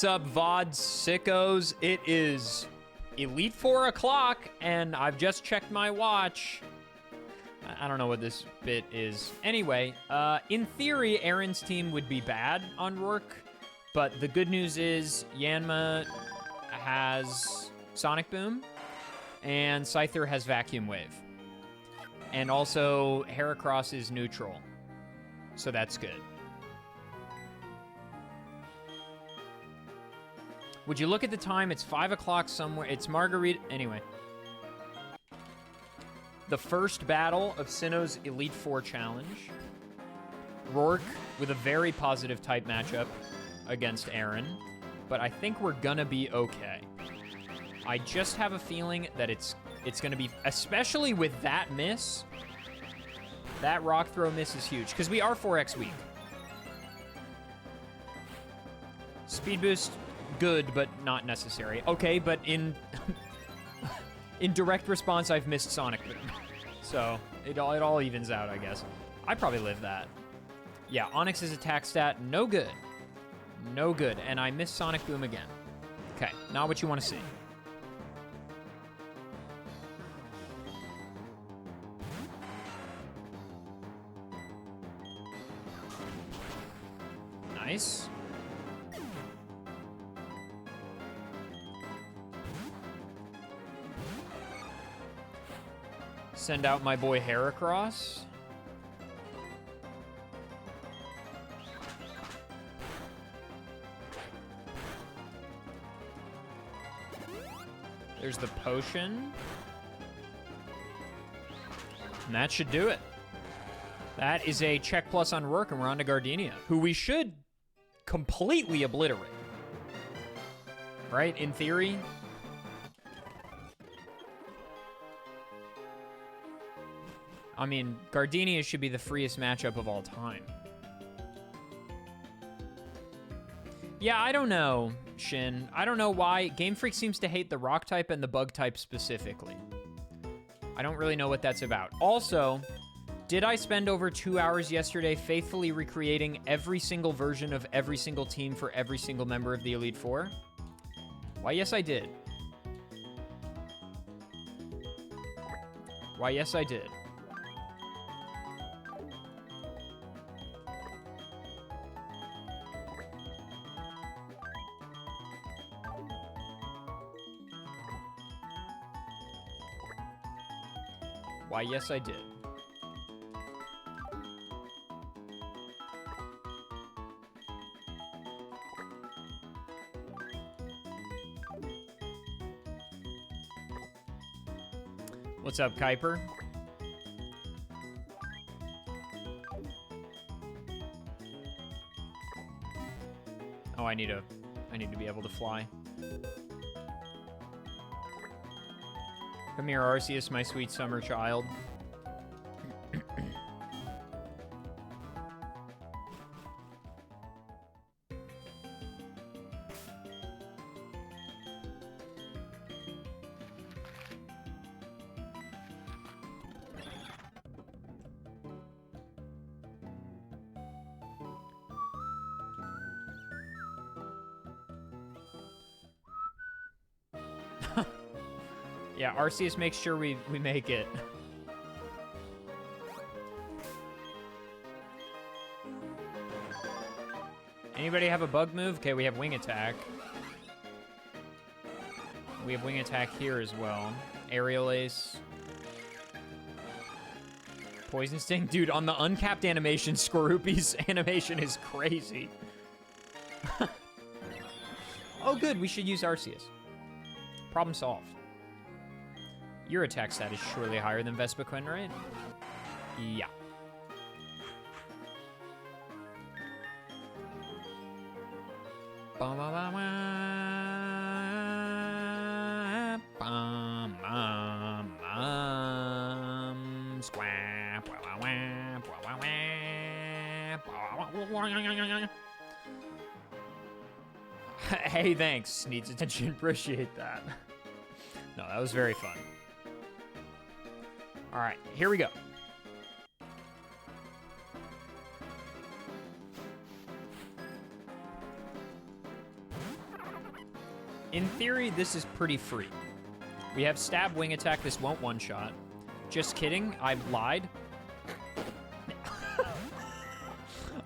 What's up, VOD sickos? It is Elite 4 o'clock, and I've just checked my watch. I don't know what this bit is. Anyway, in theory, Aaron's team would be bad on Rourke, but the good news is Yanma has Sonic Boom, and Scyther has Vacuum Wave. And also, Heracross is neutral, so that's good. Would you look at the time? It's 5 o'clock somewhere. It's Margarita. Anyway. The first battle of Sinnoh's Elite Four challenge. Rourke with a very positive type matchup against Aaron. But I think we're gonna be okay. I just have a feeling that it's gonna be, especially with that miss. That rock throw miss is huge, because we are 4x weak. Speed boost. Good, but not necessary. Okay, but in in direct response, I've missed Sonic Boom. So it all evens out, I guess. I probably live that. Yeah, Onyx's attack stat, no good. No good, and I missed Sonic Boom again. Okay, not what you want to see. Nice. Send out my boy Heracross. There's the potion. And that should do it. That is a check plus on Rourke, and we're on to Gardenia, who we should completely obliterate. Right? In theory. I mean, Gardenia should be the freest matchup of all time. Yeah, I don't know, Shin. I don't know why. Game Freak seems to hate the rock type and the bug type specifically. I don't really know what that's about. Also, did I spend over 2 hours yesterday faithfully recreating every single version of every single team for every single member of the Elite Four? Why, yes, I did. Why, yes, I did. Why, yes, I did. What's up, Kuiper? Oh, I need to be able to fly. Come here, Arceus, my sweet summer child. Yeah, Arceus makes sure we make it. Anybody have a bug move? Okay, we have wing attack. We have wing attack here as well. Aerial Ace. Poison Sting? Dude, on the uncapped animation, Skorupi's animation is crazy. Oh, good. We should use Arceus. Problem solved. Your attack stat is surely higher than Vespiquen, right? Yeah. Hey, thanks. Needs attention. Appreciate that. No, that was very fun. All right, here we go. In theory, this is pretty free. We have stab, wing attack. This won't one-shot. Just kidding. I lied.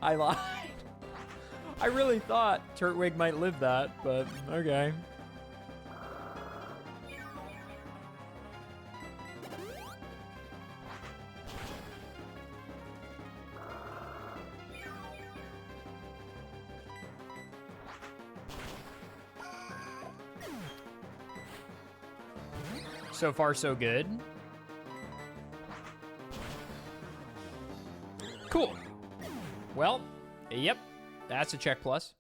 I lied. I really thought Turtwig might live that, but okay. So far, so good. Cool. Well, yep, that's a check plus.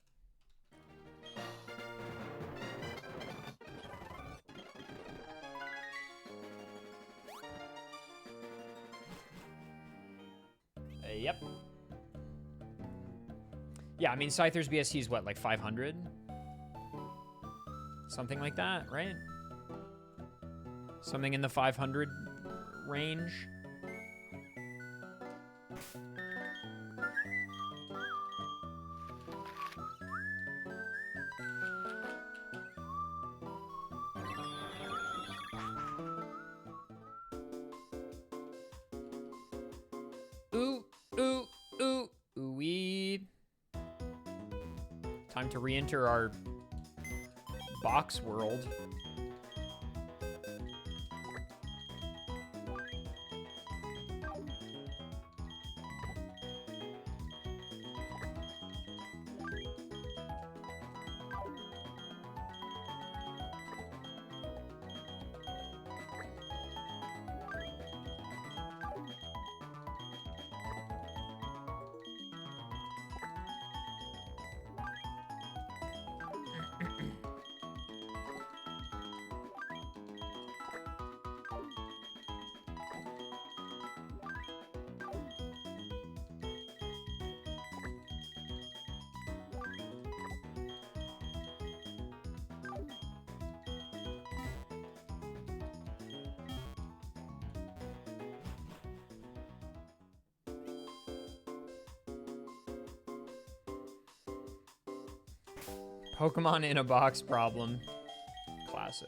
Yep. Yeah, I mean, Scyther's BST is what, like 500? Something like that, right? Something in the 500 range. Ooh, ooh, ooh, ooh-wee. Time to re-enter our box world. Pokemon in a box problem. Classic.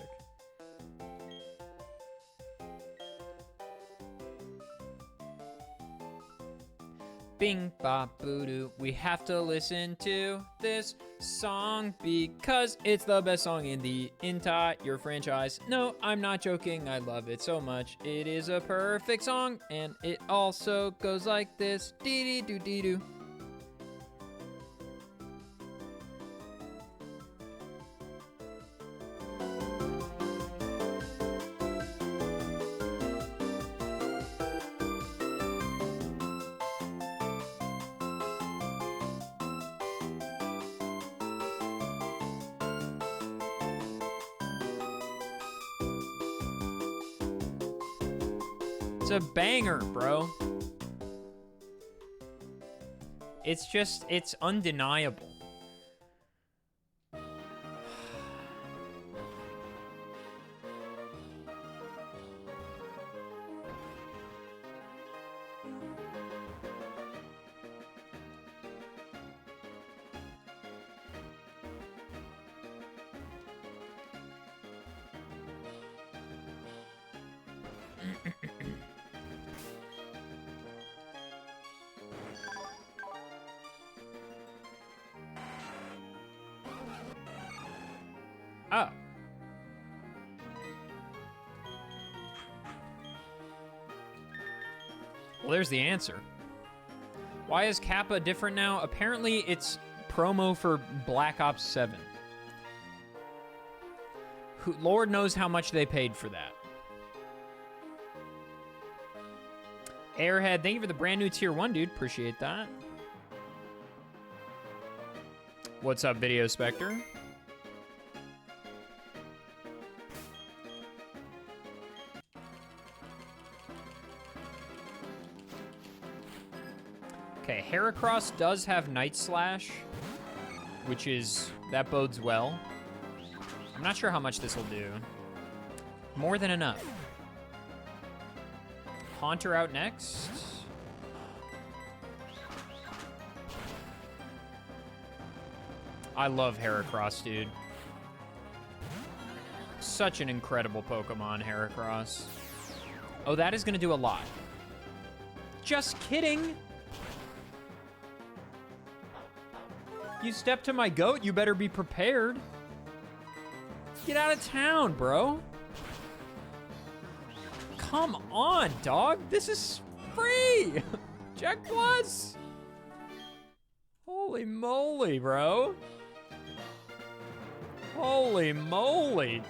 Bing bop boo doo. We have to listen to this song because it's the best song in the entire franchise. No, I'm not joking. I love it so much. It is a perfect song, and it also goes like this. Dee dee doo dee doo. It's a banger, bro. It's just, it's undeniable. Oh. Well, there's the answer. Why is Kappa different now? Apparently, it's promo for Black Ops 7. Lord knows how much they paid for that. Airhead, thank you for the brand new tier 1, dude. Appreciate that. What's up, Video Spectre? Okay, Heracross does have Night Slash, which is, that bodes well. I'm not sure how much this will do. More than enough. Haunter out next. I love Heracross, dude. Such an incredible Pokemon, Heracross. Oh, that is going to do a lot. Just kidding. You step to my goat, you better be prepared. Get out of town, bro. Come on, dog. This is free. Check Plus. Holy moly, bro. Holy moly.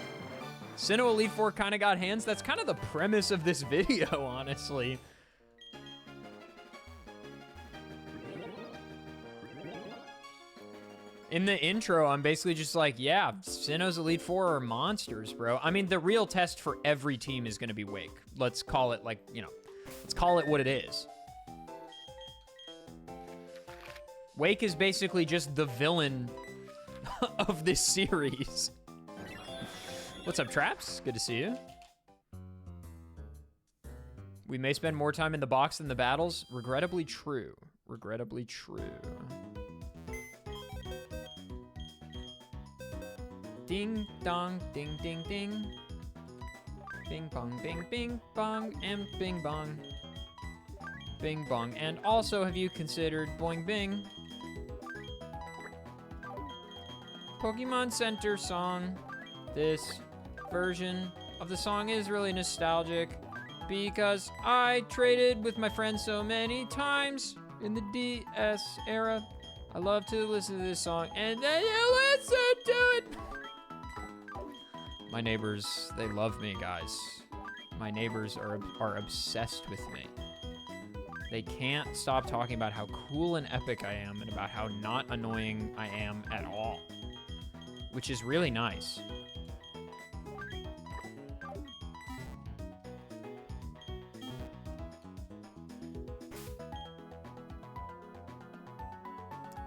Sinnoh Elite Four kind of got hands. That's kind of the premise of this video, honestly. In the intro, I'm basically just like, yeah, Sinnoh's Elite Four are monsters, bro. I mean, the real test for every team is going to be Wake. Let's call it like, you know, let's call it what it is. Wake is basically just the villain of this series. What's up, Traps? Good to see you. We may spend more time in the box than the battles. Regrettably true. Regrettably true. Ding dong, ding ding ding. Bing bong, bing bing bong, and bing bong. Bing bong. And also, have you considered boing bing? Pokemon Center song. This version of the song is really nostalgic because I traded with my friends so many times in the DS era. I love to listen to this song and then you listen to it. My neighbors, they love me, guys. My neighbors are obsessed with me. They can't stop talking about how cool and epic I am and about how not annoying I am at all, which is really nice.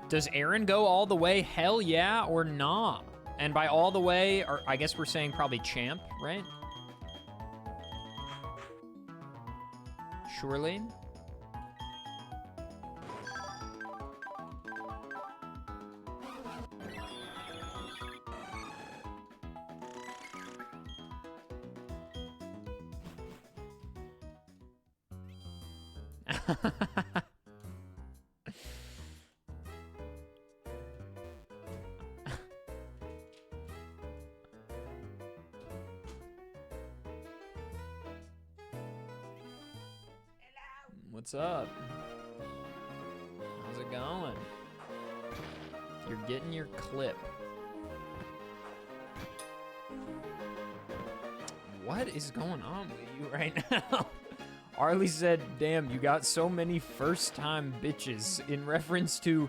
Does Aaron go all the way? Hell yeah or nah? And by all the way, or I guess we're saying probably champ, right? Surely. What's up? How's it going? You're getting your clip. What is going on with you right now? Arlie said, damn, you got so many first-time bitches in reference to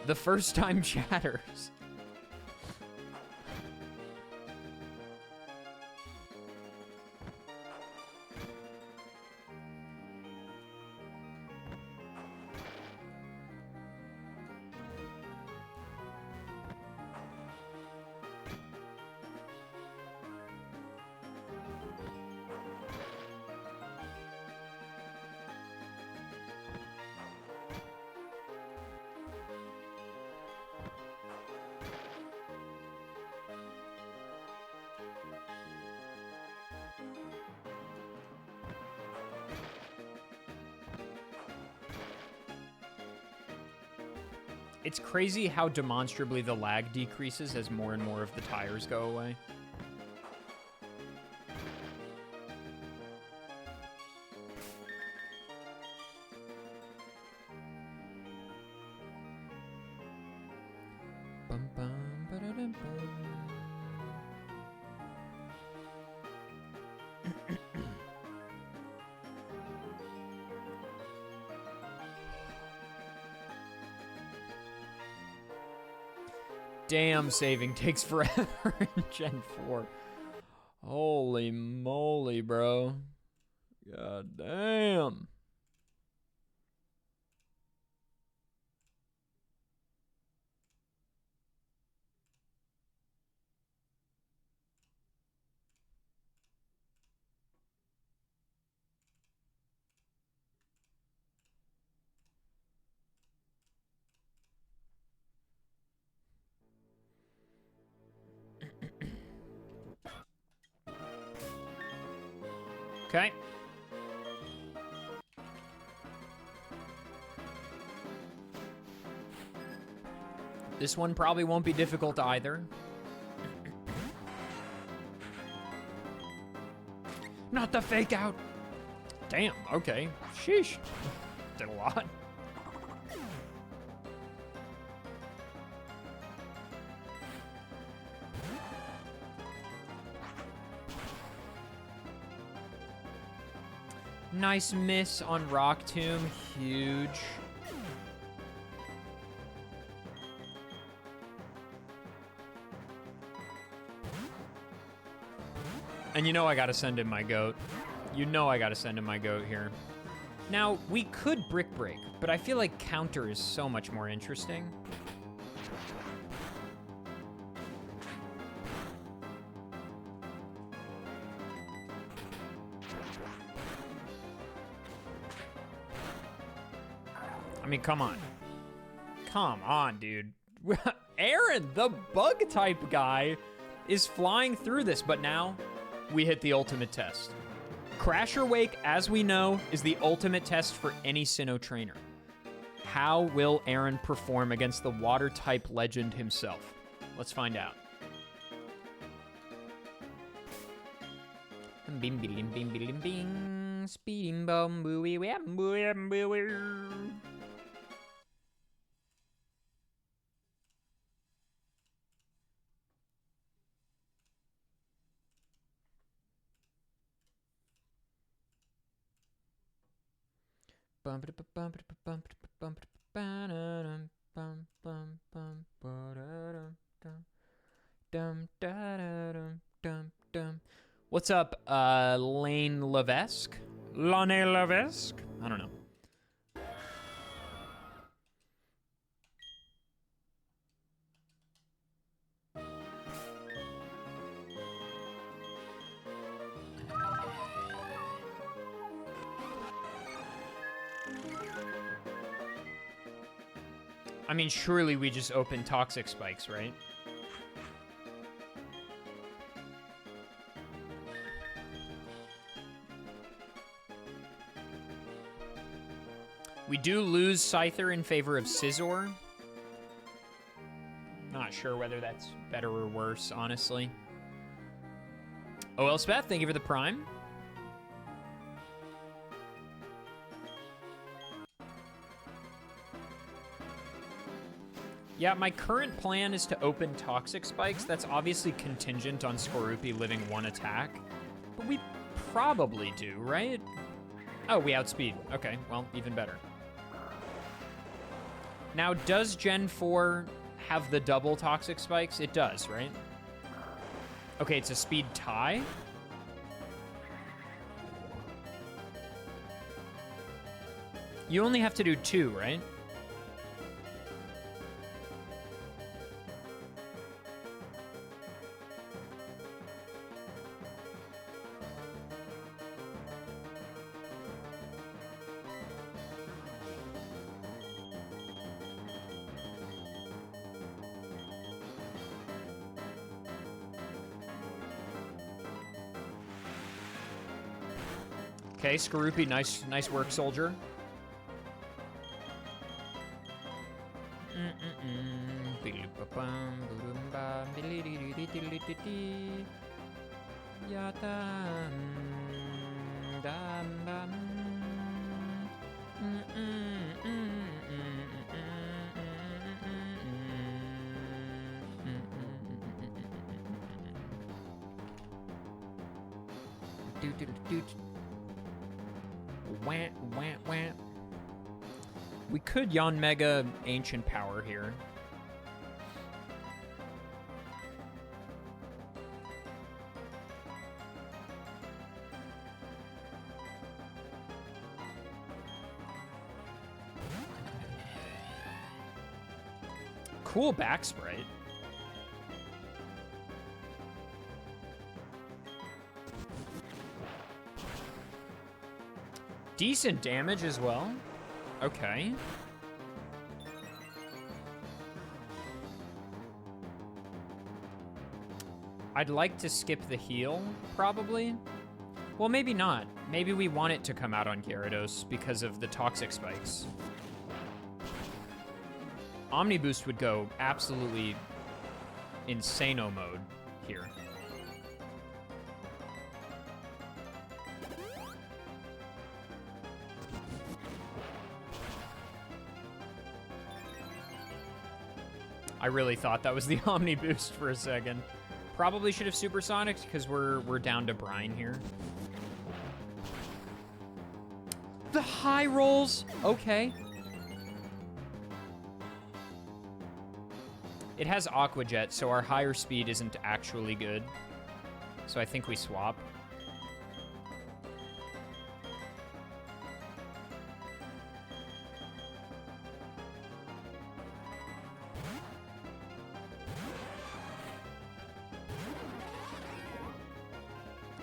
the first-time chatters. It's crazy how demonstrably the lag decreases as more and more of the tires go away. Bum, bum, ba-da-dum, bum. Damn, saving takes forever in Gen 4. Holy moly, bro. God damn. Okay. This one probably won't be difficult either. Not the fake out. Damn, okay. Sheesh. Did a lot. Nice miss on Rock Tomb. Huge. And you know I gotta send in my goat. You know I gotta send in my goat here. Now, we could brick break, but I feel like counter is so much more interesting. I mean, come on. Come on, dude. Aaron, the bug type guy, is flying through this, but now we hit the ultimate test. Crasher Wake, as we know, is the ultimate test for any Sinnoh trainer. How will Aaron perform against the water type legend himself? Let's find out. Bing bing bing bing bing, speeding bum booey wham booey booey. What's up, Lane Levesque? Lane Levesque? I don't know. I mean, surely we just open toxic spikes, right? We do lose Scyther in favor of Scizor. Not sure whether that's better or worse, honestly. Oh, Elspeth, thank you for the Prime. Yeah, my current plan is to open Toxic Spikes. That's obviously contingent on Skorupi living one attack. But we probably do, right? Oh, we outspeed. Okay, well, even better. Now, does Gen 4 have the double Toxic Spikes? It does, right? Okay, it's a speed tie. You only have to do 2, right? Okay, Skorupi, nice work, soldier. We could Yanmega Ancient Power here. Cool back sprite. Decent damage as well. Okay. I'd like to skip the heal, probably. Well, maybe not. Maybe we want it to come out on Gyarados because of the toxic spikes. Omni Boost would go absolutely insano mode here. I really thought that was the Omni Boost for a second. Probably should have Supersonics because we're down to Brine here. The high rolls. Okay. It has Aqua Jet, so our higher speed isn't actually good. So I think we swap.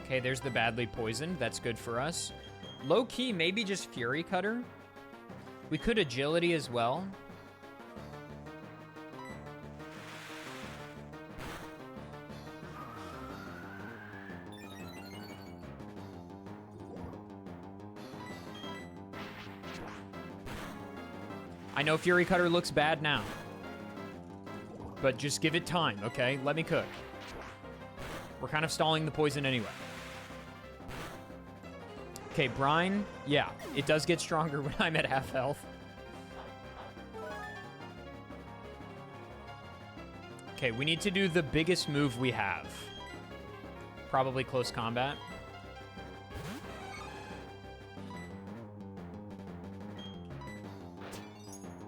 Okay, there's the badly poisoned. That's good for us. Low key, maybe just Fury Cutter. We could Agility as well. I know Fury Cutter looks bad now, but just give it time, okay? Let me cook. We're kind of stalling the poison anyway. Okay, Brine, yeah, it does get stronger when I'm at half health. Okay, we need to do the biggest move we have. Probably close combat.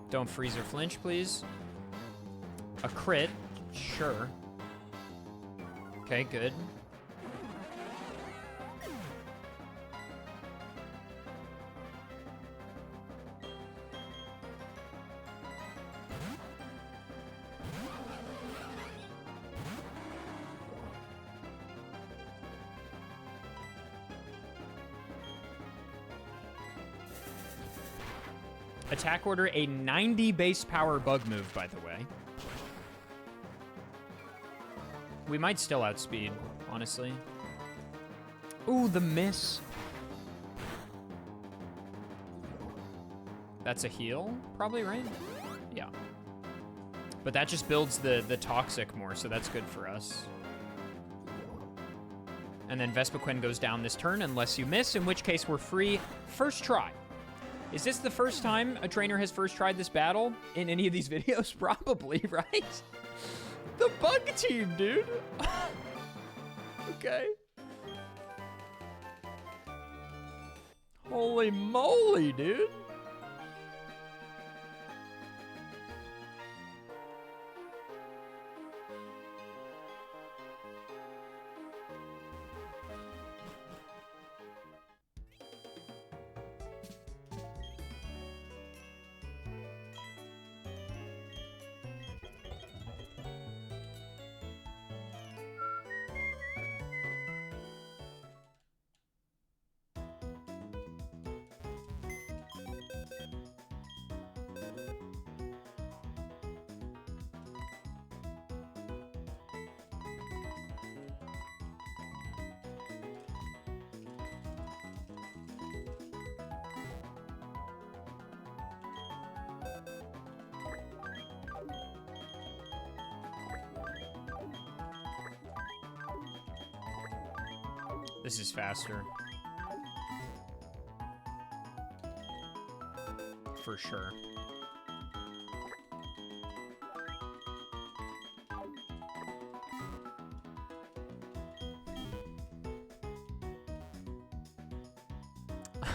Don't freeze or flinch, please. A crit, sure. Okay, good. Attack order, a 90 base power bug move, by the way. We might still outspeed, honestly. Ooh, the miss. That's a heal, probably, right? Yeah. But that just builds the toxic more, so that's good for us. And then Vespiquen goes down this turn unless you miss, in which case we're free. First try. Is this the first time a trainer has first tried this battle in any of these videos? Probably, right? The bug team, dude. Okay. Holy moly, dude. This is faster. For sure.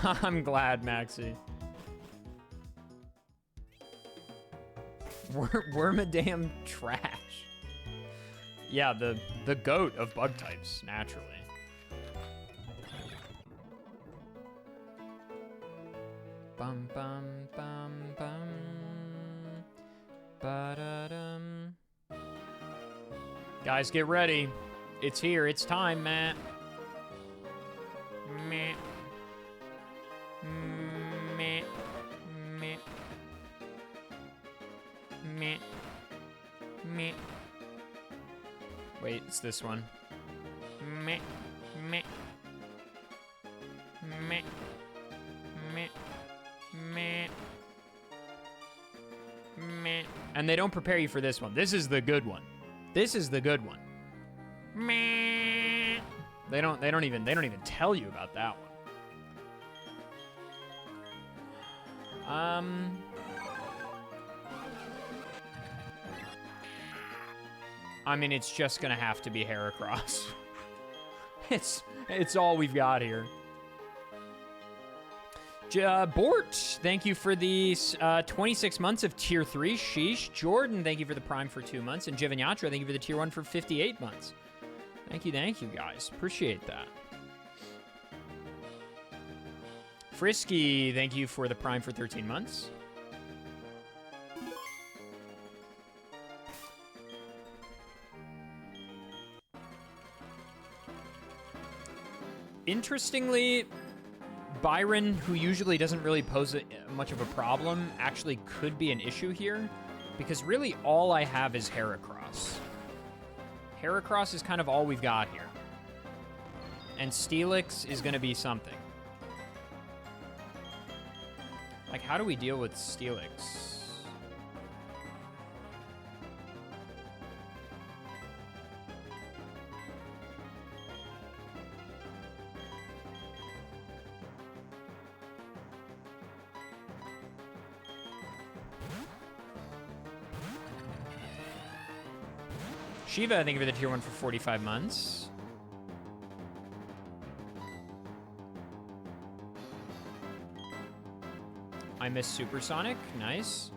I'm glad, Maxie. Wormadam trash. Yeah, the goat of bug types, naturally. Bum bum bum bum. Ba-da-dum. Guys, get ready. It's here. It's time, Matt. Meh. Meh. Meh. Meh. Meh. Wait, it's this one. Meh. Meh. Meh. Meh. Meh. Meh. And they don't prepare you for this one. This is the good one. This is the good one. Meh. They don't even tell you about that one. I mean, it's just gonna have to be Heracross. It's all we've got here. Bort, thank you for the 26 months of Tier 3. Sheesh. Jordan, thank you for the Prime for 2 months. And Jivanyantra, thank you for the Tier 1 for 58 months. Thank you, guys. Appreciate that. Frisky, thank you for the Prime for 13 months. Interestingly, Byron, who usually doesn't really pose much of a problem, actually could be an issue here, because really all I have is Heracross. Heracross is kind of all we've got here. And Steelix is going to be something. Like, how do we deal with Steelix? Shiva, thank you for the Tier 1 for 45 months. I missed Supersonic. Nice.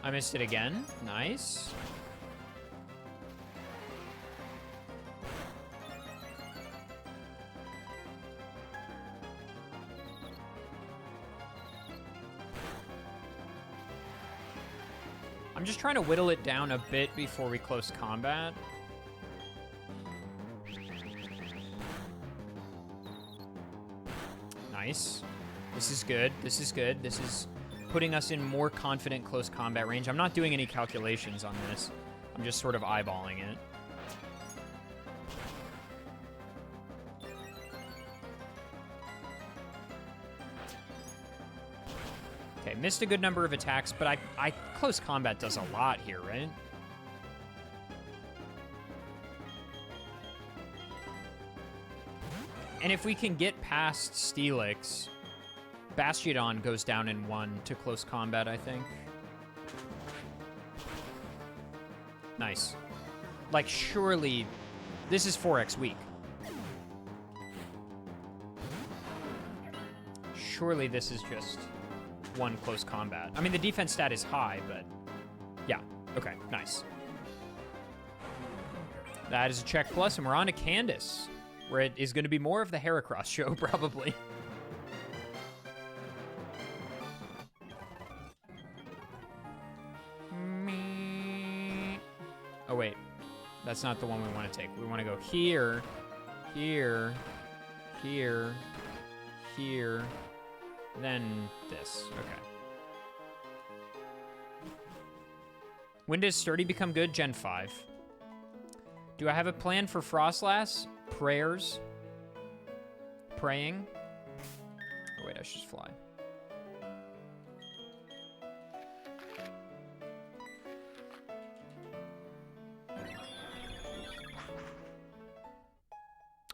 I missed it again. Nice. I'm just trying to whittle it down a bit before we close combat. Nice. This is good. This is good. This is putting us in more confident close combat range. I'm not doing any calculations on this. I'm just sort of eyeballing it. Okay, missed a good number of attacks, but I close combat does a lot here, right? And if we can get past Steelix, Bastiodon goes down in 1 to close combat, I think. Nice. Like, surely this is 4x weak. Surely this is just 1 close combat. I mean, the defense stat is high, but yeah. Okay, nice. That is a check plus, and we're on to Candice, where it is going to be more of the Heracross show, probably. Oh, wait. That's not the one we want to take. We want to go here, here, here, here, then this. Okay. When does Sturdy become good? Gen 5. Do I have a plan for Frostlass? Prayers. Praying. Oh, wait, I should just fly.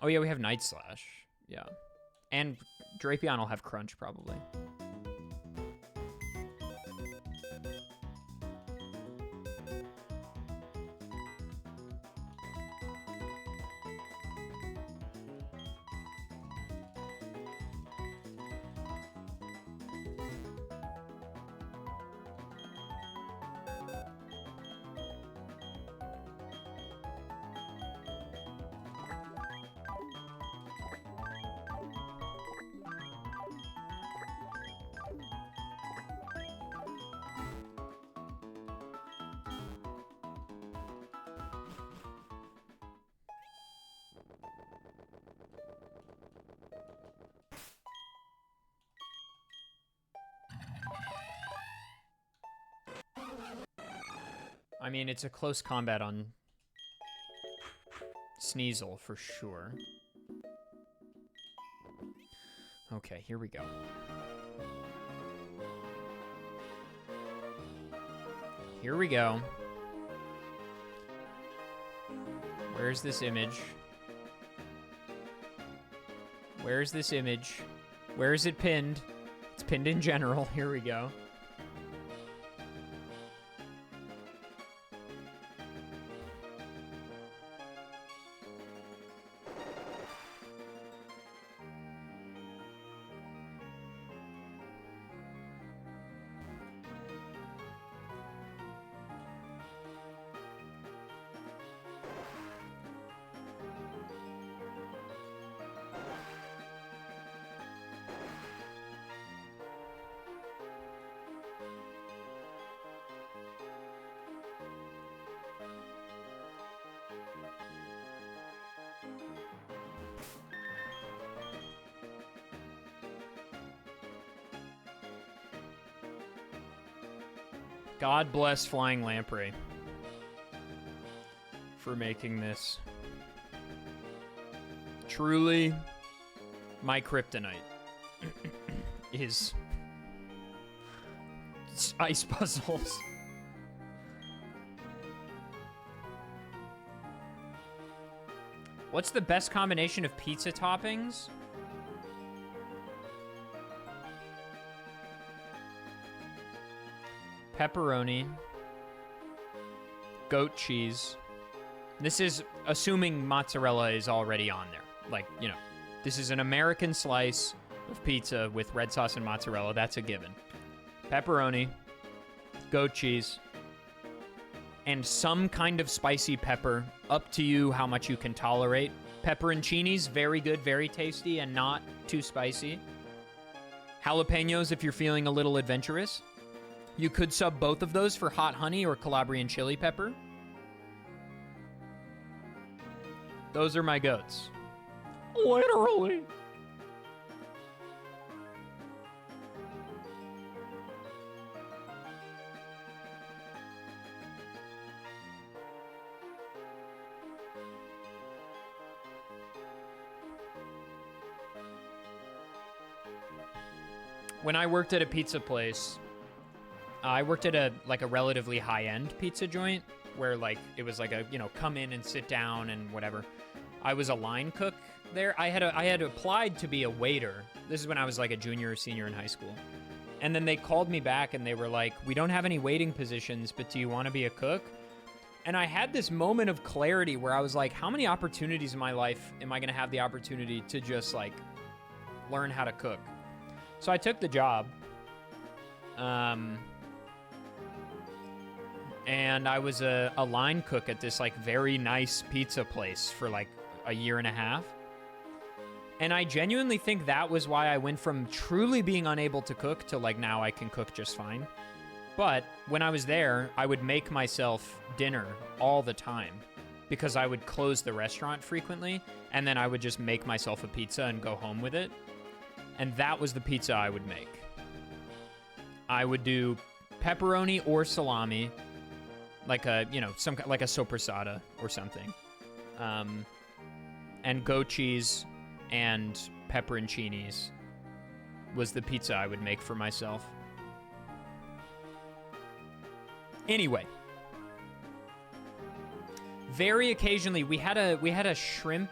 Oh, yeah, we have Night Slash. Yeah. And Drapion will have Crunch, probably. I mean, it's a close combat on Sneasel for sure. Okay, here we go. Here we go. Where's this image? Where's this image? Where is it pinned? It's pinned in general. Here we go. God bless Flying Lamprey for making this. Truly, my kryptonite is ice puzzles. What's the best combination of pizza toppings? Pepperoni, goat cheese. This is assuming mozzarella is already on there. Like, you know, this is an American slice of pizza with red sauce and mozzarella. That's a given. Pepperoni, goat cheese, and some kind of spicy pepper. Up to you how much you can tolerate. Pepperoncinis, very good, very tasty, and not too spicy. Jalapenos if you're feeling a little adventurous. You could sub both of those for hot honey or Calabrian chili pepper. Those are my goats. Literally. When I worked at a pizza place, I worked at a relatively high-end pizza joint where like it was like a, you know, come in and sit down and whatever. I was a line cook there. I had applied to be a waiter. This is when I was like a junior or senior in high school. And then they called me back and they were like, "We don't have any waiting positions, but do you want to be a cook?" And I had this moment of clarity where I was like, how many opportunities in my life am I going to have the opportunity to just like learn how to cook? So I took the job. And I was a line cook at this like very nice pizza place for like a year and a half. And I genuinely think that was why I went from truly being unable to cook to like now I can cook just fine. But when I was there, I would make myself dinner all the time because I would close the restaurant frequently and then I would just make myself a pizza and go home with it. And that was the pizza I would make. I would do pepperoni or salami, like a, you know, like a sopressata or something. And goat cheese and pepperoncinis was the pizza I would make for myself. Anyway, very occasionally we had a shrimp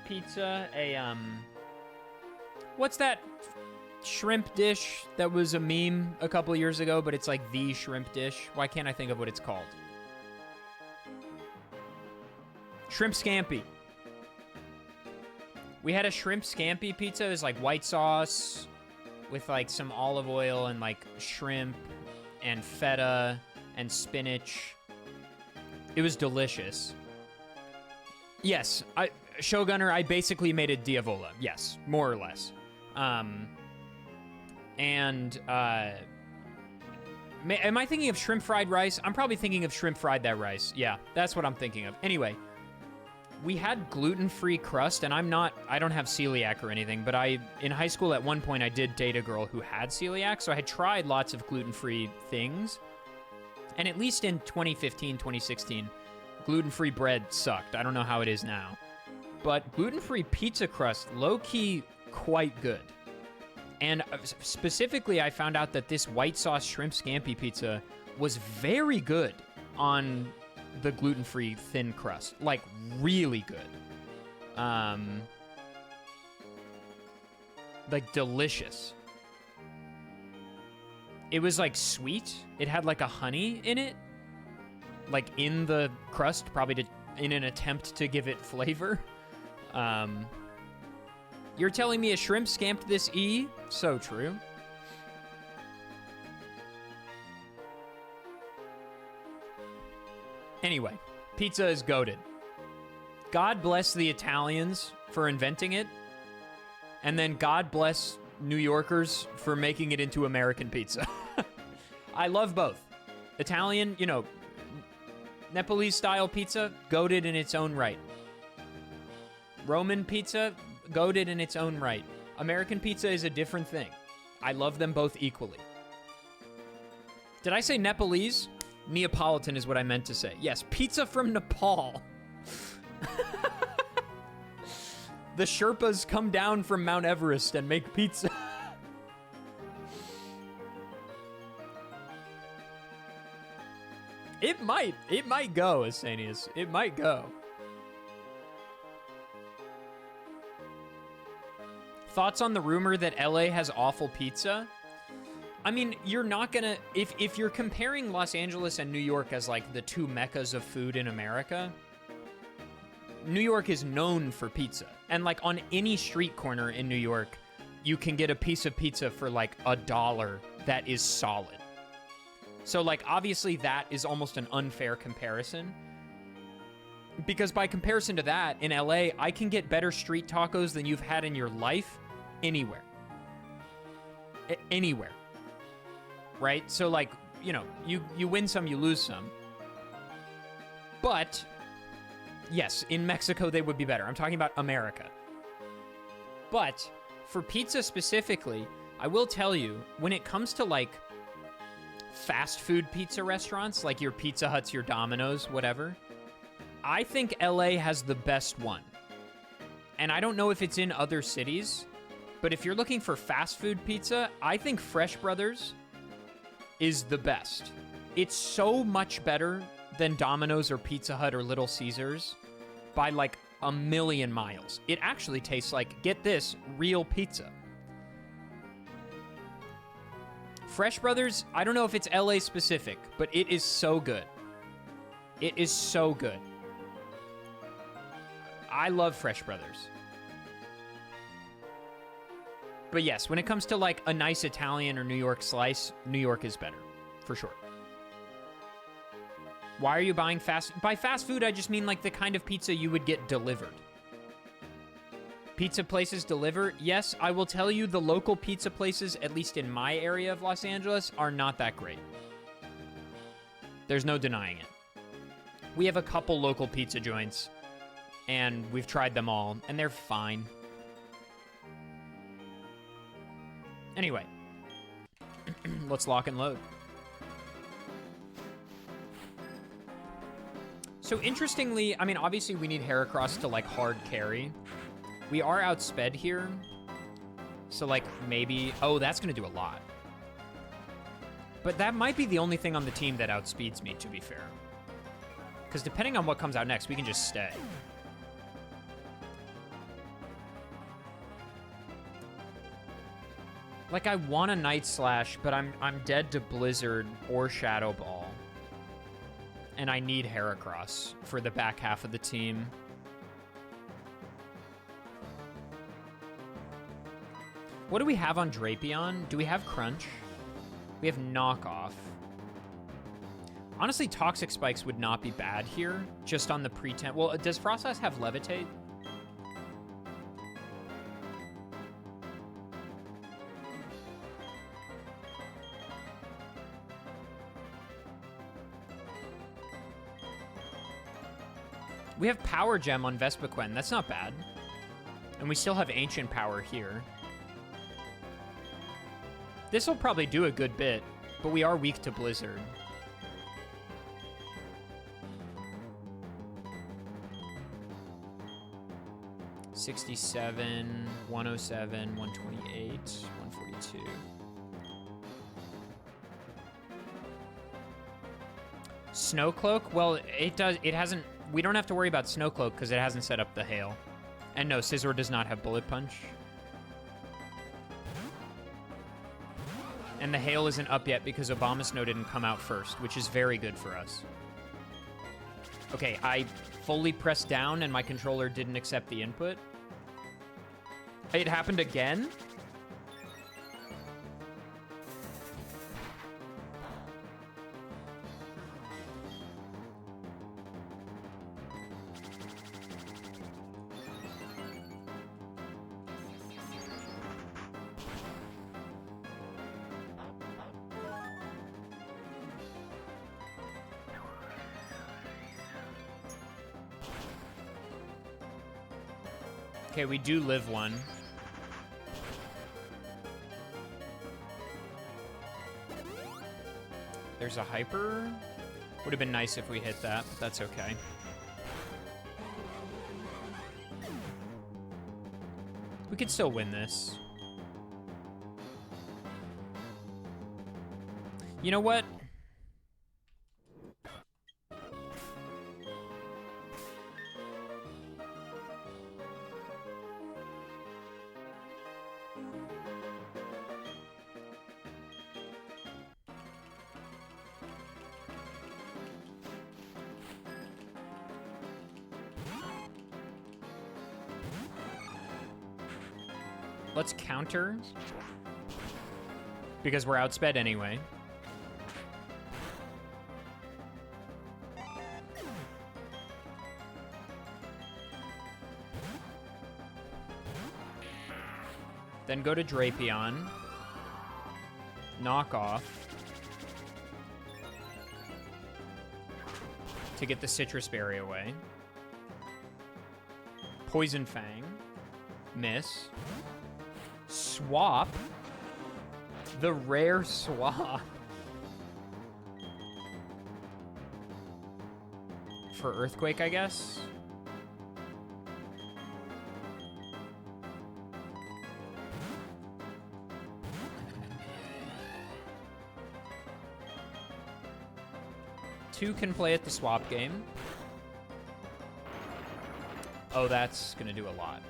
pizza, what's that shrimp dish that was a meme a couple years ago, but it's like the shrimp dish. Why can't I think of what it's called? Shrimp scampi. We had a shrimp scampi pizza. It was like white sauce with like some olive oil and like shrimp and feta and spinach. It was delicious. Yes, Shogunner, I basically made a diavola. Yes, more or less. Am I thinking of shrimp fried rice? I'm probably thinking of shrimp fried that rice. Yeah, that's what I'm thinking of. Anyway, we had gluten-free crust, and I don't have celiac or anything, but in high school at one point I did date a girl who had celiac, so I had tried lots of gluten-free things. And at least in 2015, 2016, gluten-free bread sucked. I don't know how it is now. But gluten-free pizza crust, low-key, quite good. And specifically, I found out that this white sauce shrimp scampi pizza was very good on the gluten-free thin crust. Like, really good. Like, delicious. It was, like, sweet. It had, like, a honey in it. Like, in the crust, probably in an attempt to give it flavor. You're telling me a shrimp scamped this E? So true. Anyway, pizza is goated. God bless the Italians for inventing it. And then God bless New Yorkers for making it into American pizza. I love both. Italian, you know, Nepalese-style pizza, goated in its own right. Roman pizza, goated in its own right. American pizza is a different thing. I love them both equally. Did I say Nepalese? Neapolitan is what I meant to say. Yes, pizza from Nepal. The Sherpas come down from Mount Everest and make pizza. It might go, Asanius. It might go. Thoughts on the rumor that LA has awful pizza? I mean, you're not gonna, if you're comparing Los Angeles and New York as like the two meccas of food in America, New York is known for pizza. And like on any street corner in New York, you can get a piece of pizza for like $1 that is solid. So like obviously that is almost an unfair comparison. Because by comparison to that, in LA, I can get better street tacos than you've had in your life anywhere. Anywhere. Right? So like, you know, you win some, you lose some. But yes, in Mexico they would be better. I'm talking about America. But for pizza specifically, I will tell you, when it comes to like fast food pizza restaurants, like your Pizza Huts, your Domino's, whatever, I think LA has the best one. And I don't know if it's in other cities, but if you're looking for fast food pizza, I think Fresh Brothers is the best. It's so much better than Domino's or Pizza Hut or Little Caesars by like a million miles. It actually tastes like, get this, real pizza. Fresh Brothers, I don't know if it's LA specific, but it is so good. It is so good. I love Fresh Brothers. But yes, when it comes to like a nice Italian or New York slice, New York is better, for sure. Why are you buying fast? By fast food, I just mean like the kind of pizza you would get delivered. Pizza places deliver? Yes, I will tell you the local pizza places, at least in my area of Los Angeles, are not that great. There's no denying it. We have a couple local pizza joints, and we've tried them all, and they're fine. Anyway, let's lock and load. So interestingly, I mean, obviously we need Heracross to like hard carry. We are outsped here. So like maybe, oh, that's gonna do a lot. But that might be the only thing on the team that outspeeds me, to be fair. Because depending on what comes out next, we can just stay. Like, I want a Night Slash, but I'm dead to Blizzard or Shadow Ball. And I need Heracross for the back half of the team. What do we have on Drapion? Do we have Crunch? We have Knockoff. Honestly, Toxic Spikes would not be bad here, just on the pretense. Well, does Frostas have Levitate? We have Power Gem on Vespiquen. That's not bad. And we still have Ancient Power here. This will probably do a good bit, but we are weak to Blizzard. 67, 107, 128, 142. Snowcloak? Well, it hasn't, we don't have to worry about Snowcloak because it hasn't set up the hail. And no, Scizor does not have Bullet Punch. And the hail isn't up yet because Abomasnow didn't come out first, which is very good for us. Okay, I fully pressed down and my controller didn't accept the input. It happened again? Okay, we do live one. There's a hyper. Would have been nice if we hit that, but that's okay. We could still win this. You know what? Let's counter. Because we're outsped anyway. Then go to Drapion. Knock off. To get the Citrus Berry away. Poison Fang. Miss. Swap. The rare swap. For Earthquake, I guess. Two can play at the swap game. Oh, that's gonna do a lot.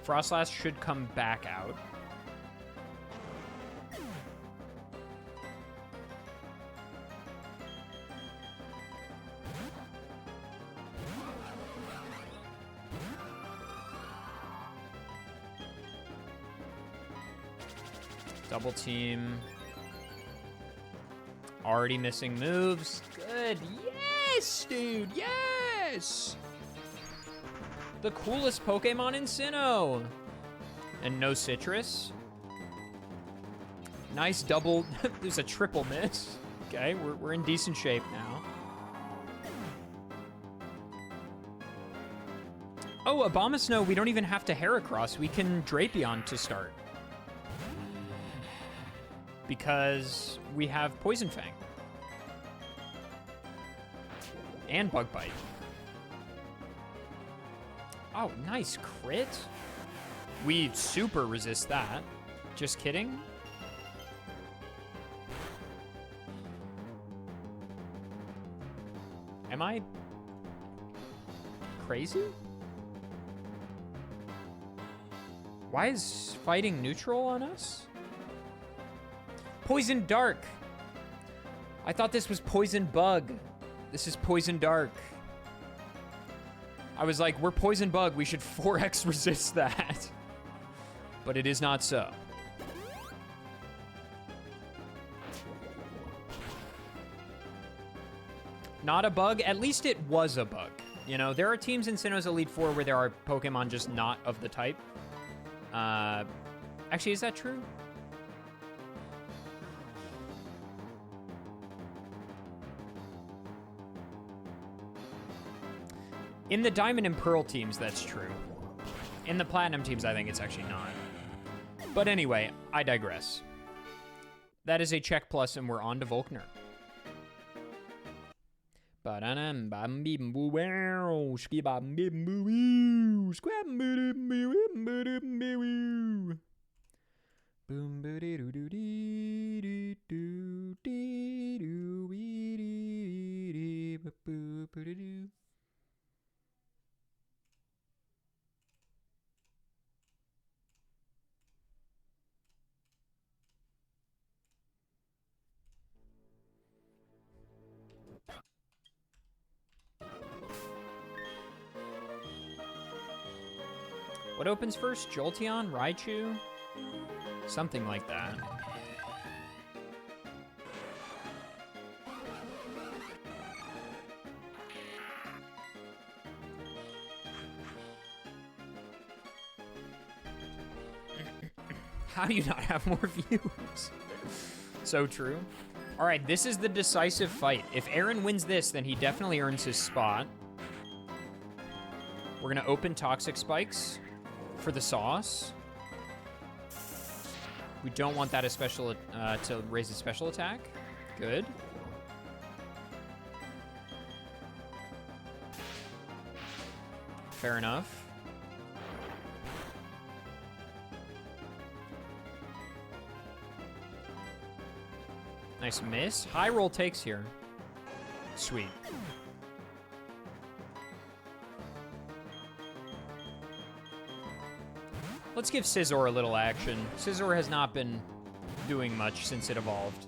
Frostlass should come back out. Double team. Already missing moves. Good. Yes, dude. Yes. The coolest Pokemon in Sinnoh. And no Citrus. Nice double. There's a triple miss. Okay, we're in decent shape now. Oh, Abomasnow, we don't even have to Heracross. We can Drapion to start. Because we have Poison Fang. And Bug Bite. Oh, nice crit. We super resist that. Just kidding. Am I crazy? Why is fighting neutral on us? Poison Dark. I thought this was Poison Bug. This is Poison Dark. I was like, we're Poison Bug. We should 4x resist that. But it is not so. Not a bug. At least it was a bug. You know, there are teams in Sinnoh's Elite Four where there are Pokemon just not of the type. Actually, is that true? In the Diamond and Pearl teams, that's true. In the Platinum teams, I think it's actually not. But anyway, I digress. That is a check plus, and we're on to Volkner. What opens first? Jolteon? Raichu? Something like that. How do you not have more views? So true. All right, this is the decisive fight. If Aaron wins this, then he definitely earns his spot. We're gonna open Toxic Spikes for the sauce. We don't want that as special to raise his special attack. Good. Fair enough. Nice miss. High roll takes here. Sweet. Let's give Scizor a little action. Scizor has not been doing much since it evolved.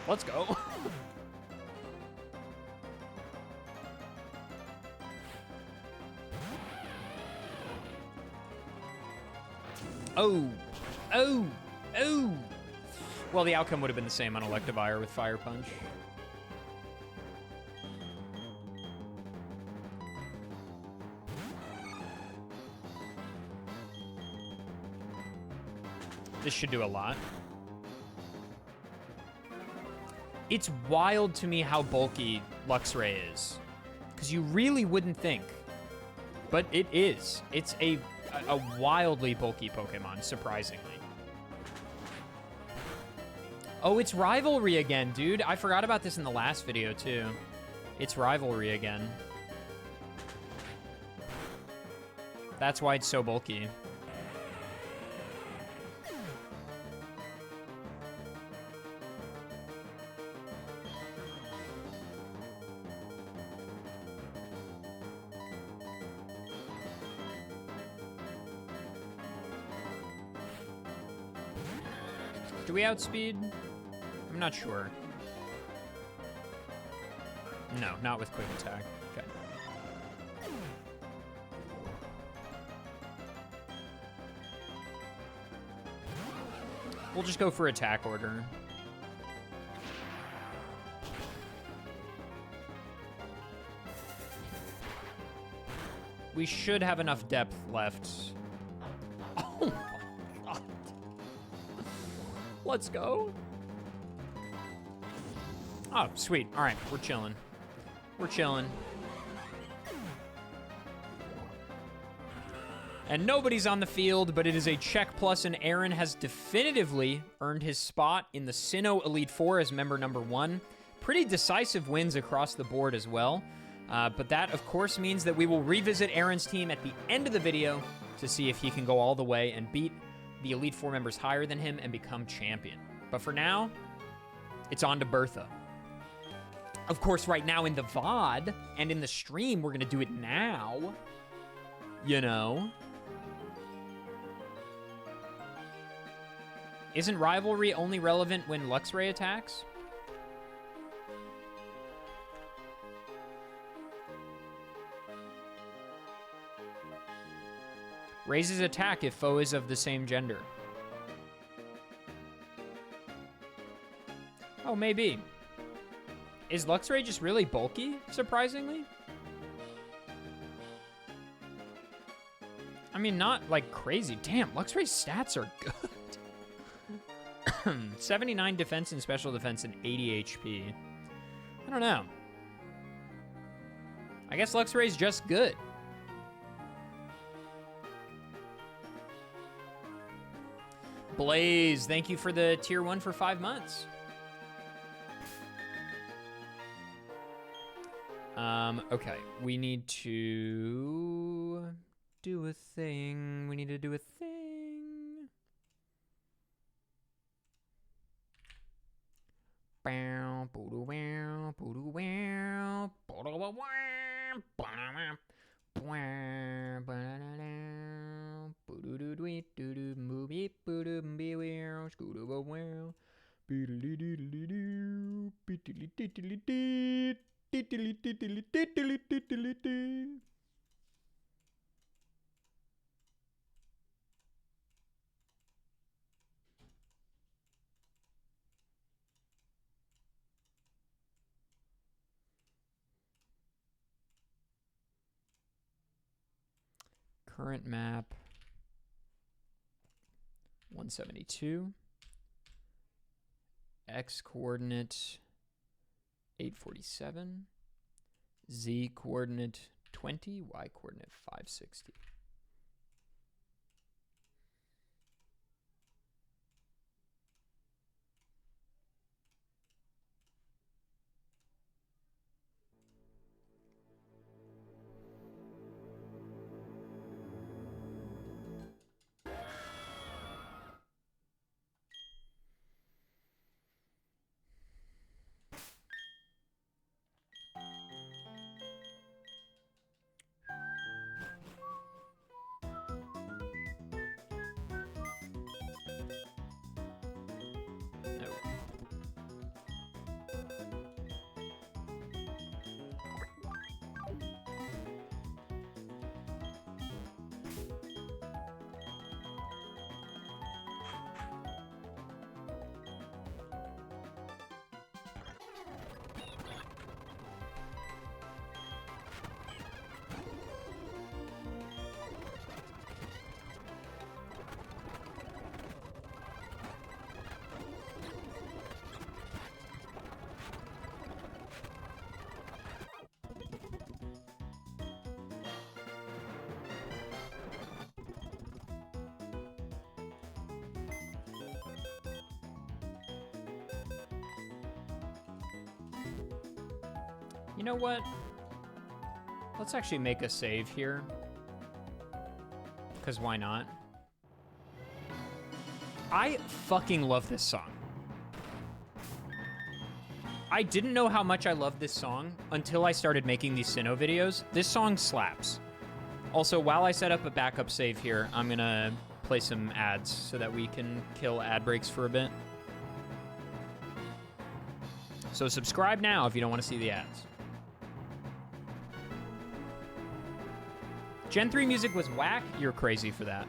Let's go. Oh. Oh. Oh. Well, the outcome would have been the same on Electivire with Fire Punch. This should do a lot. It's wild to me how bulky Luxray is, because you really wouldn't think, but it is. It's a wildly bulky Pokemon, surprisingly. Oh, it's Rivalry again, dude. I forgot about this in the last video, too. It's Rivalry again. That's why it's so bulky. Do we outspeed? I'm not sure. No, not with Quick Attack. Okay. We'll just go for attack order. We should have enough depth left. Oh my god. Let's go. Oh, sweet. All right, we're chilling. We're chilling. And nobody's on the field, but it is a check plus, and Aaron has definitively earned his spot in the Sinnoh Elite Four as member number 1. Pretty decisive wins across the board as well. But that, of course, means that we will revisit Aaron's team at the end of the video to see if he can go all the way and beat the Elite Four members higher than him and become champion. But for now, it's on to Bertha. Of course, right now in the VOD and in the stream, we're going to do it now. You know? Isn't Rivalry only relevant when Luxray attacks? Raises attack if foe is of the same gender. Oh, maybe. Is Luxray just really bulky, surprisingly? mean, not like crazy. Damn, Luxray's stats are good. 79 defense and special defense and 80 HP. I don't know. I guess Luxray's just good. Blaze, thank you for the tier 1 for 5 months. Okay, we need to do a thing. We need to do a thing. Current map 172. X coordinate 847. Z coordinate 20. Y coordinate 560. You know what? Let's actually make a save here. Because why not? I fucking love this song. I didn't know how much I loved this song until I started making these Sinnoh videos. This song slaps. Also, while I set up a backup save here, I'm gonna play some ads so that we can kill ad breaks for a bit. So subscribe now if you don't want to see the ads. Gen 3 music was whack? You're crazy for that.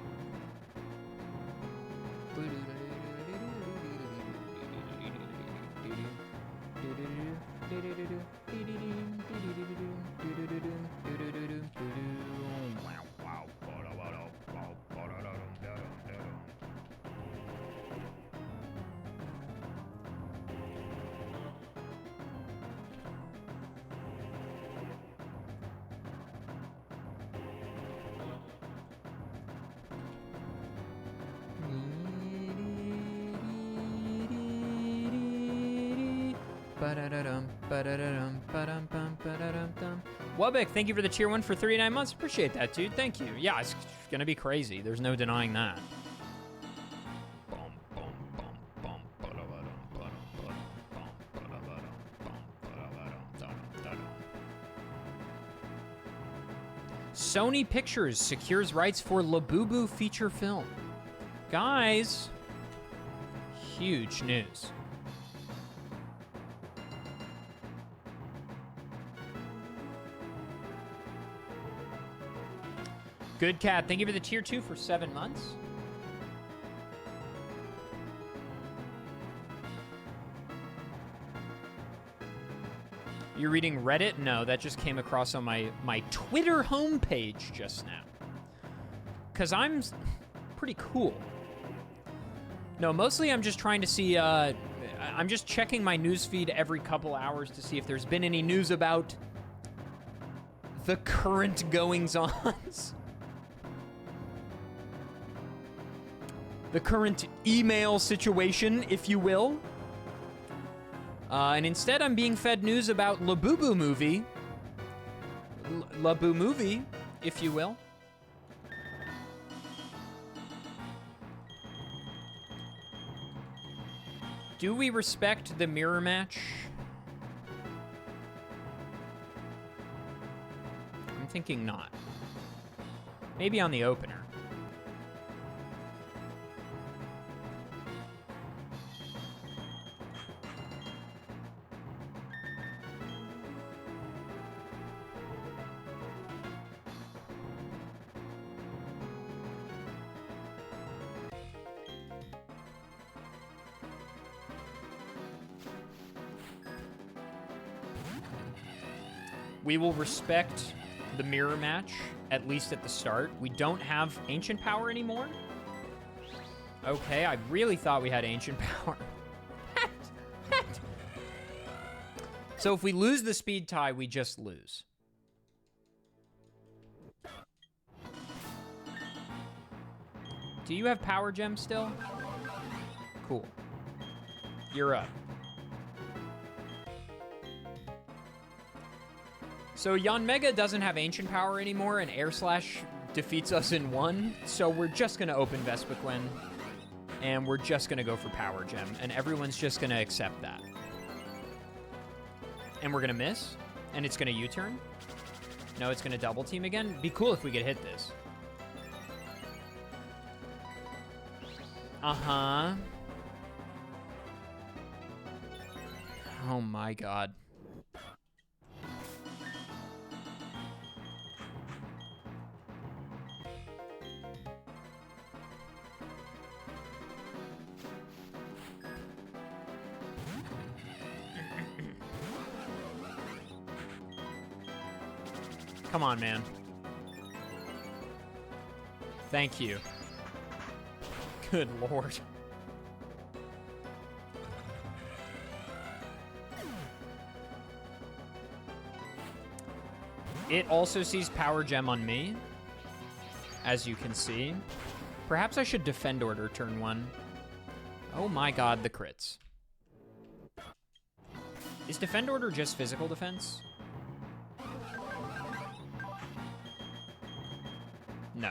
Wubik, thank you for the tier 1 for 39 months. Appreciate that, dude. Thank you. Yeah, it's gonna be crazy. There's no denying that. Sony Pictures secures rights for Labubu feature film. Guys, huge news. Good Cat, thank you for the tier 2 for 7 months. You're reading Reddit? No, that just came across on my Twitter homepage just now. Because I'm pretty cool. No, mostly I'm just trying to see, I'm just checking my newsfeed every couple hours to see if there's been any news about the current goings-ons. The current email situation, if you will. And instead I'm being fed news about Labubu movie. Labu movie, if you will. Do we respect the mirror match? I'm thinking not. Maybe on the opener. We will respect the mirror match, at least at the start. We don't have ancient power anymore? Okay, I really thought we had ancient power. So if we lose the speed tie, we just lose. Do you have power gem still? Cool. You're up. So Yanmega doesn't have ancient power anymore, and Air Slash defeats us in one. So we're just gonna open Vespiquen, and we're just gonna go for power gem, and everyone's just gonna accept that. And we're gonna miss, and it's gonna U-turn. No, it's gonna double team again. Be cool if we could hit this. Uh-huh. Oh my god. Come on, man. Thank you. Good lord. It also sees power gem on me, as you can see. Perhaps I should defend order turn one. Oh my god, the crits. Is defend order just physical defense? No.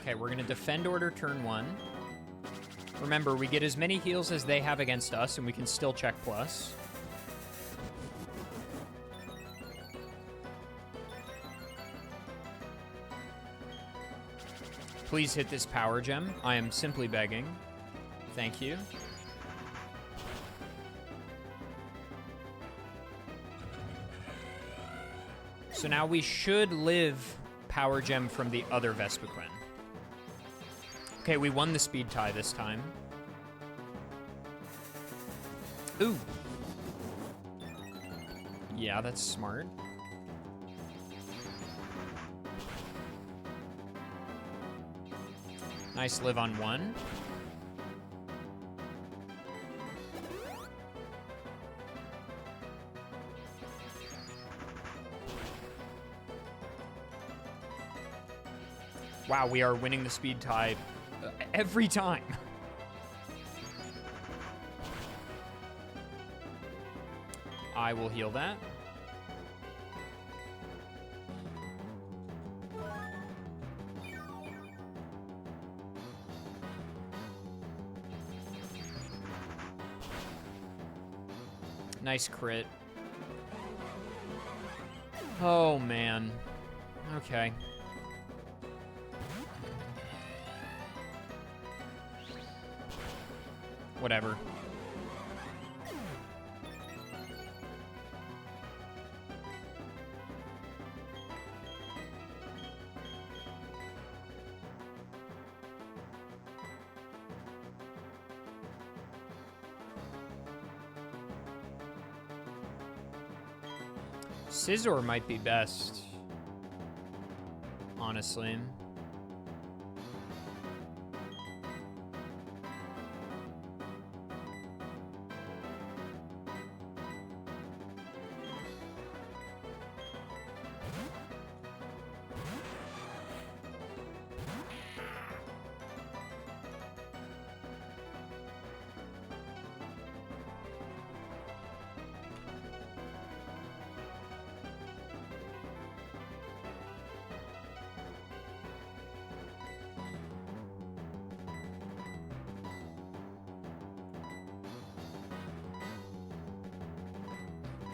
Okay, we're gonna defend order turn one. Remember, we get as many heals as they have against us, and we can still check plus. Please hit this power gem. I am simply begging. Thank you. So now we should live power gem from the other Vespiquen. Okay, we won the speed tie this time. Ooh. Yeah, that's smart. Nice live on one. Wow, we are winning the speed tie every time. I will heal that. Nice crit. Oh, man. Okay. Whatever. Scissor might be best, honestly.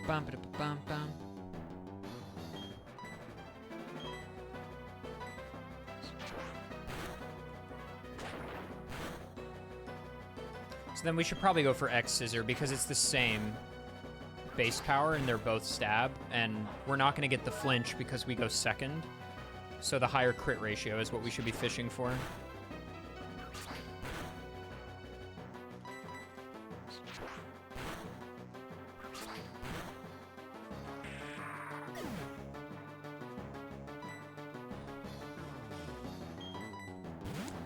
Bum, ba, bum, bum. So then we should probably go for X Scissor because it's the same base power and they're both stab, and we're not going to get the flinch because we go second. So the higher crit ratio is what we should be fishing for.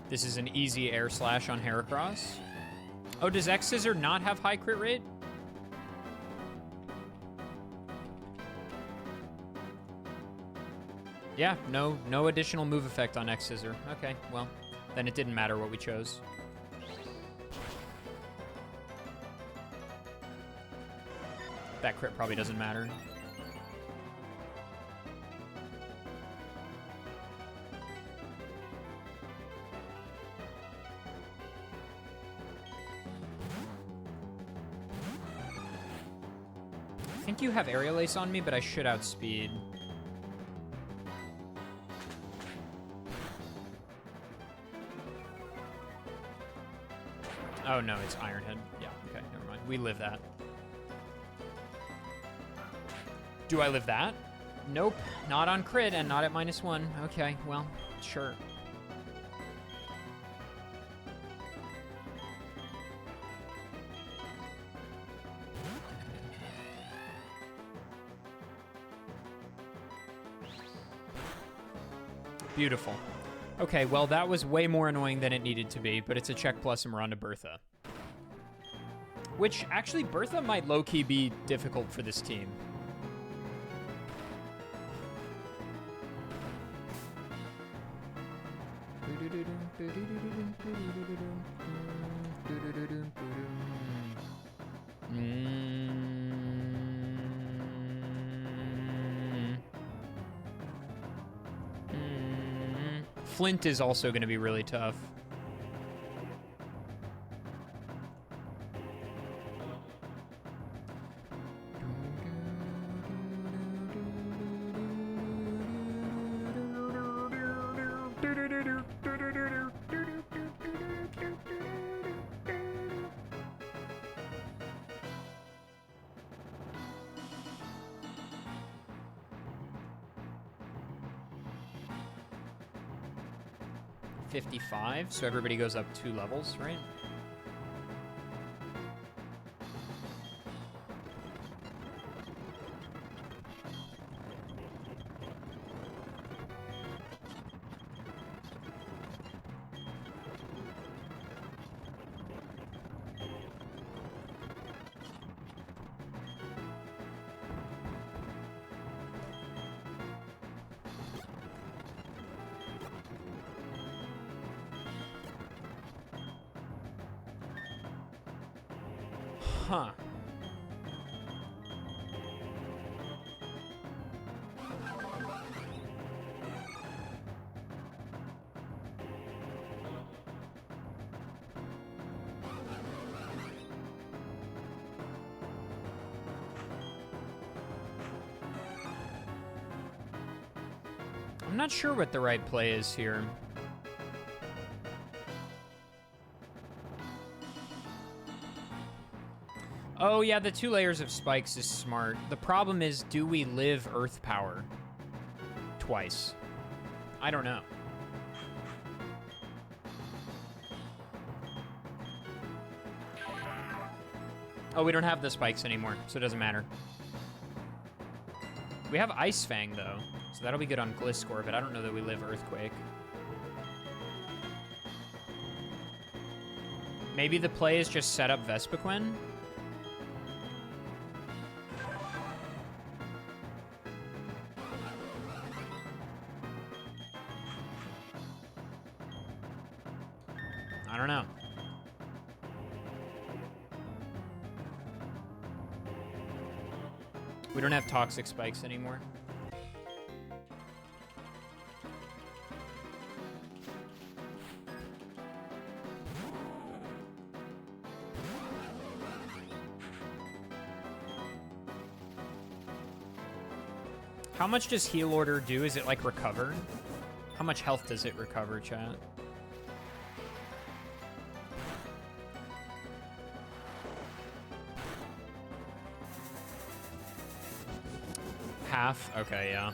This is an easy air slash on Heracross. Oh, does X Scissor not have high crit rate? Yeah, no additional move effect on X Scissor. Okay, well, then it didn't matter what we chose. That crit probably doesn't matter. I think you have Aerial Ace on me, but I should outspeed. Oh no, it's Iron Head. Yeah, okay, never mind. We live that. Do I live that? Nope, not on crit and not at -1. Okay, well, sure. Beautiful. Okay, well, that was way more annoying than it needed to be, but it's a check plus and we're on to Bertha. Which, actually, Bertha might low-key be difficult for this team. Flint is also going to be really tough. $55, so everybody goes up 2 levels, right? Huh. I'm not sure what the right play is here. Oh, yeah, the 2 layers of spikes is smart. The problem is, do we live Earth Power twice? I don't know. Oh, we don't have the spikes anymore, so it doesn't matter. We have Ice Fang, though, so that'll be good on Gliscor, but I don't know that we live Earthquake. Maybe the play is just set up Vespiquen? I don't know. We don't have toxic spikes anymore. How much does heal order do? Is it like recover? How much health does it recover, chat? Half? Okay, yeah.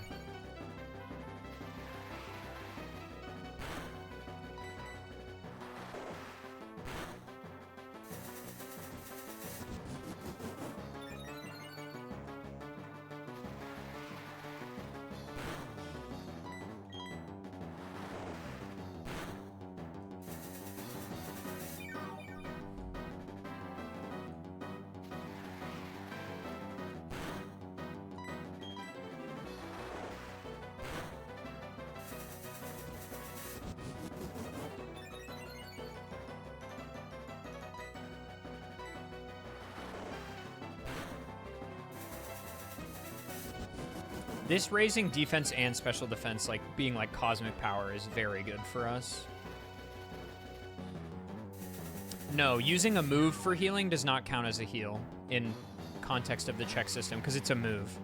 This raising defense and special defense, like being like cosmic power, is very good for us. No, using a move for healing does not count as a heal in context of the check system because it's a move.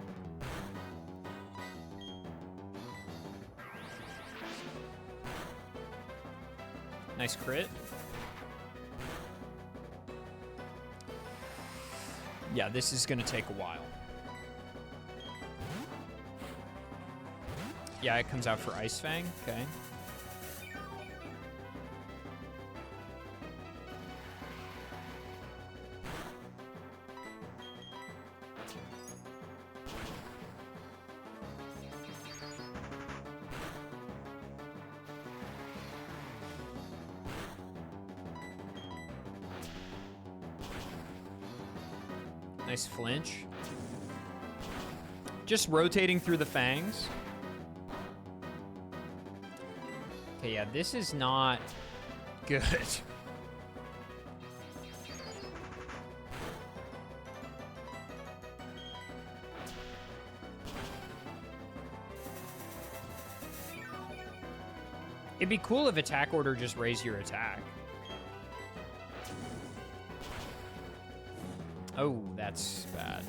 Nice crit. Yeah, this is gonna take a while. Yeah, it comes out for Ice Fang. Okay. Nice flinch. Just rotating through the fangs. Okay, yeah, this is not good. It'd be cool if attack order just raised your attack. Oh, that's bad.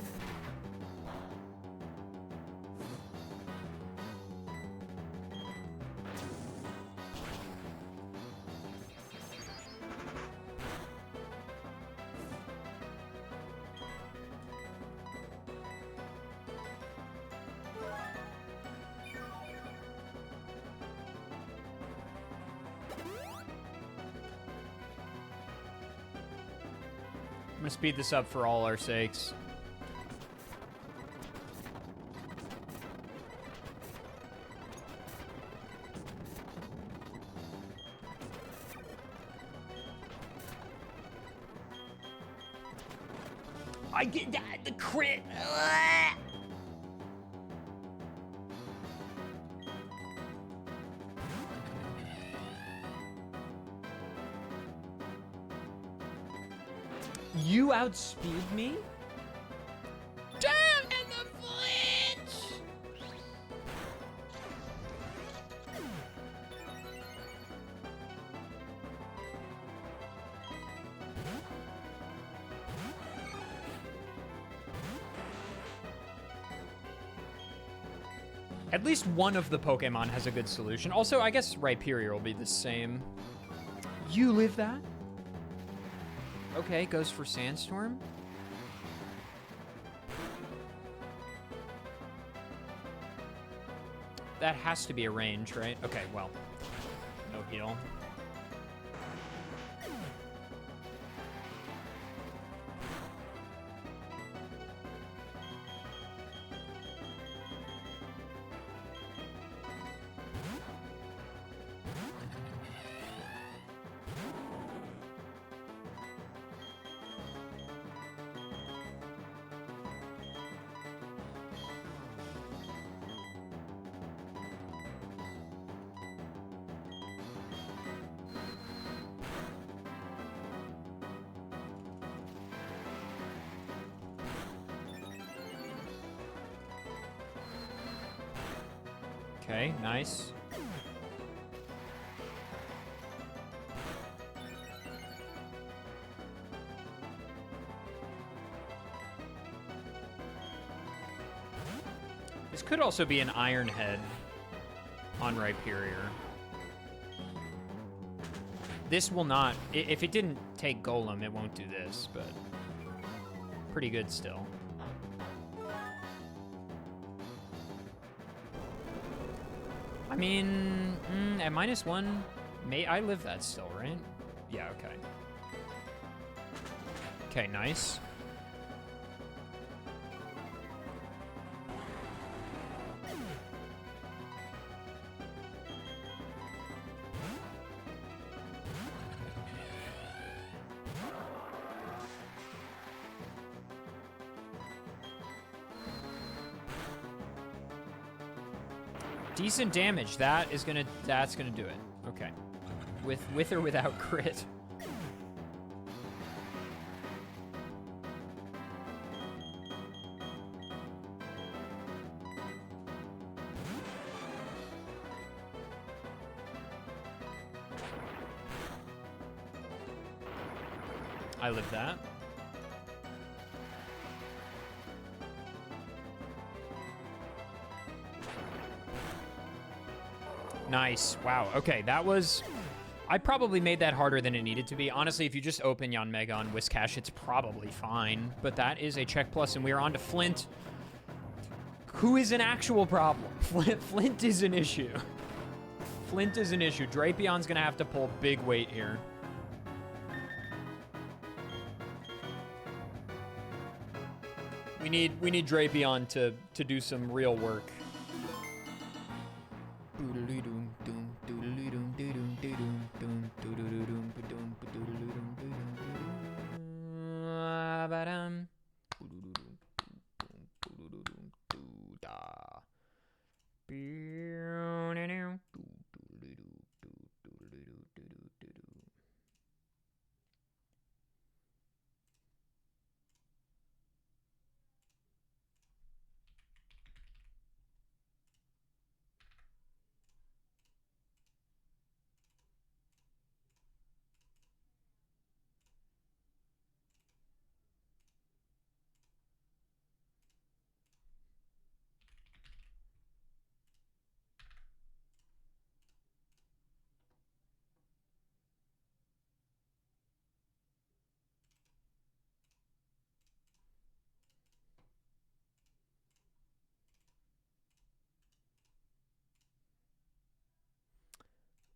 I'm gonna speed this up for all our sakes. I get that, the crit. You outspeed me? Damn, and the flinch! At least one of the Pokemon has a good solution. Also, I guess Rhyperior will be the same. You live that? Okay, goes for Sandstorm. that has to be a range, right? Okay, well, no heal. Okay, nice. This could also be an Iron Head on Rhyperior. This will not... If it didn't take Golem, it won't do this, but... Pretty good still. I mean, at -1, I live that still, right? Yeah, okay. Okay, nice. Decent damage. That's gonna do it. Okay. With or without crit. I live that. Nice. Wow. Okay, that was... I probably made that harder than it needed to be. Honestly, if you just open Yanmega on Whiscash, it's probably fine. But that is a check plus, and we are on to Flint, who is an actual problem. Flint is an issue. Flint is an issue. Drapion's going to have to pull big weight here. We need Drapion to do some real work.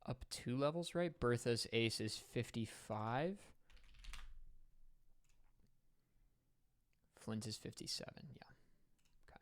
Up 2 levels, right? Bertha's ace is 55. Flint is 57, yeah. Okay.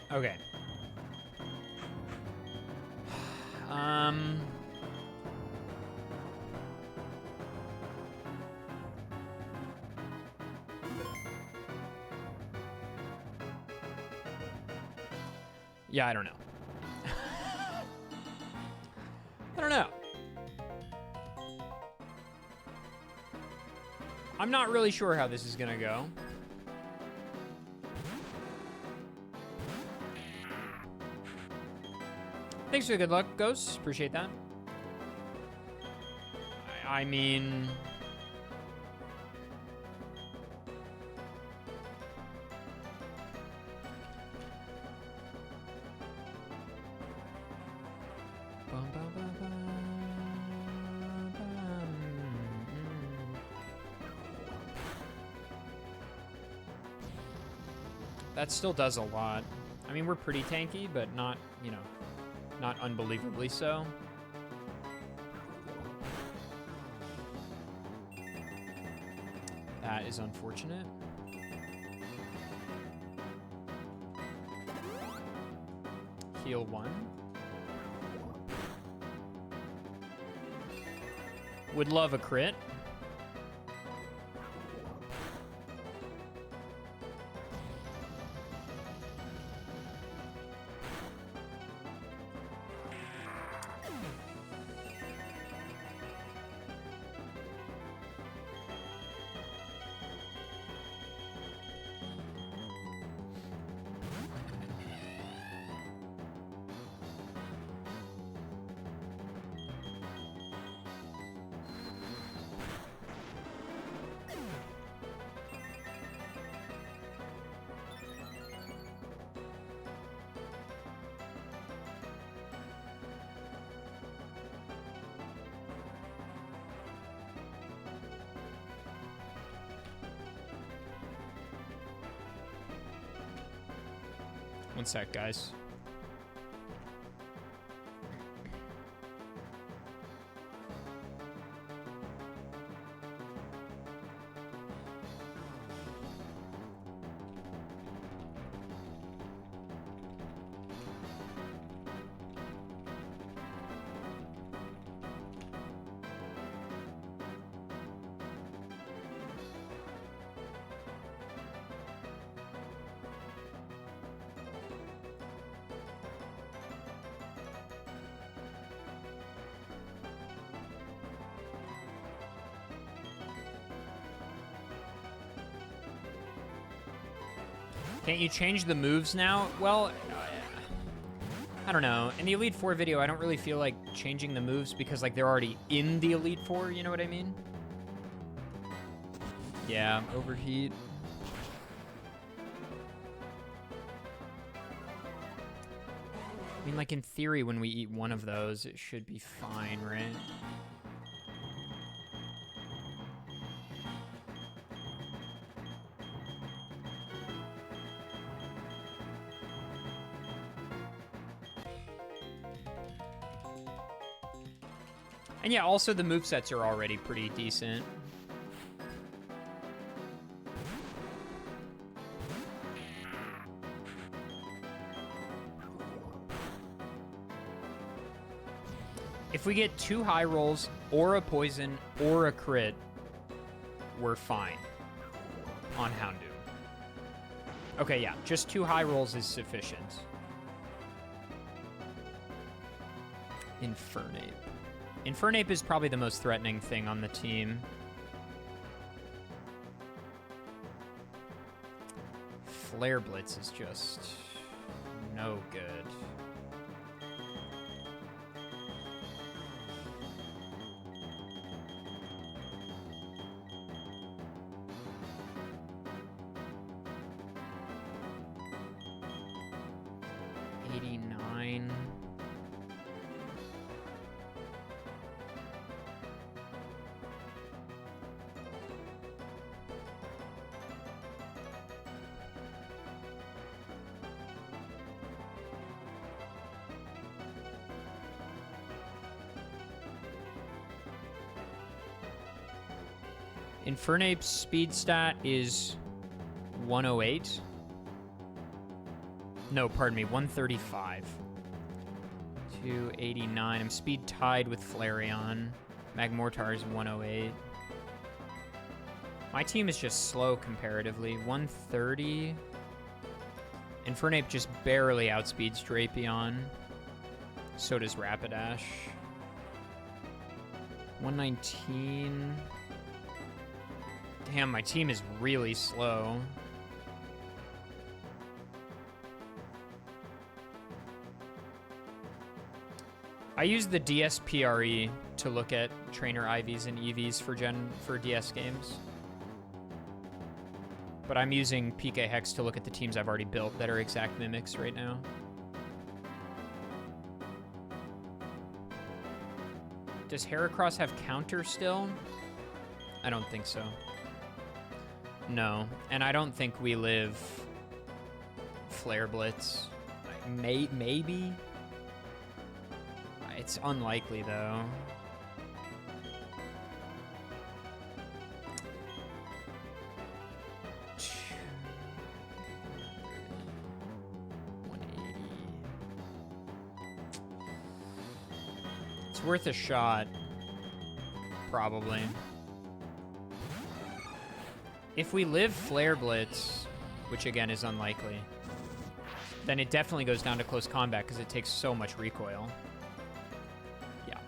Okay. Yeah, I don't know. I don't know. I'm not really sure how this is gonna go. Thanks for the good luck, Ghosts. Appreciate that. I mean... That still does a lot. I mean, we're pretty tanky, but not, you know, not unbelievably so. That is unfortunate. Heal 1. Would love a crit. One sec, guys. Can't you change the moves now? Well, I don't know. In the Elite Four video, I don't really feel like changing the moves because, like, they're already in the Elite Four, you know what I mean? Yeah, overheat. I mean, like, in theory, when we eat one of those, it should be fine, right? And yeah, also the movesets are already pretty decent. If we get 2 high rolls, or a poison, or a crit, we're fine on Houndoom. Okay, yeah, just 2 high rolls is sufficient. Infernape. Infernape is probably the most threatening thing on the team. Flare Blitz is just no good. Infernape's speed stat is 108. No, pardon me, 135. 289. I'm speed tied with Flareon. Magmortar is 108. My team is just slow comparatively. 130. Infernape just barely outspeeds Drapion. So does Rapidash. 119. Damn, my team is really slow. I use the DSPRE to look at trainer IVs and EVs for DS games. But I'm using PK Hex to look at the teams I've already built that are exact mimics right now. Does Heracross have counter still? I don't think so. No, and I don't think we live Flare Blitz. Maybe? It's unlikely, though. It's worth a shot, probably. If we live Flare Blitz, which again is unlikely, then it definitely goes down to close combat because it takes so much recoil. Yeah.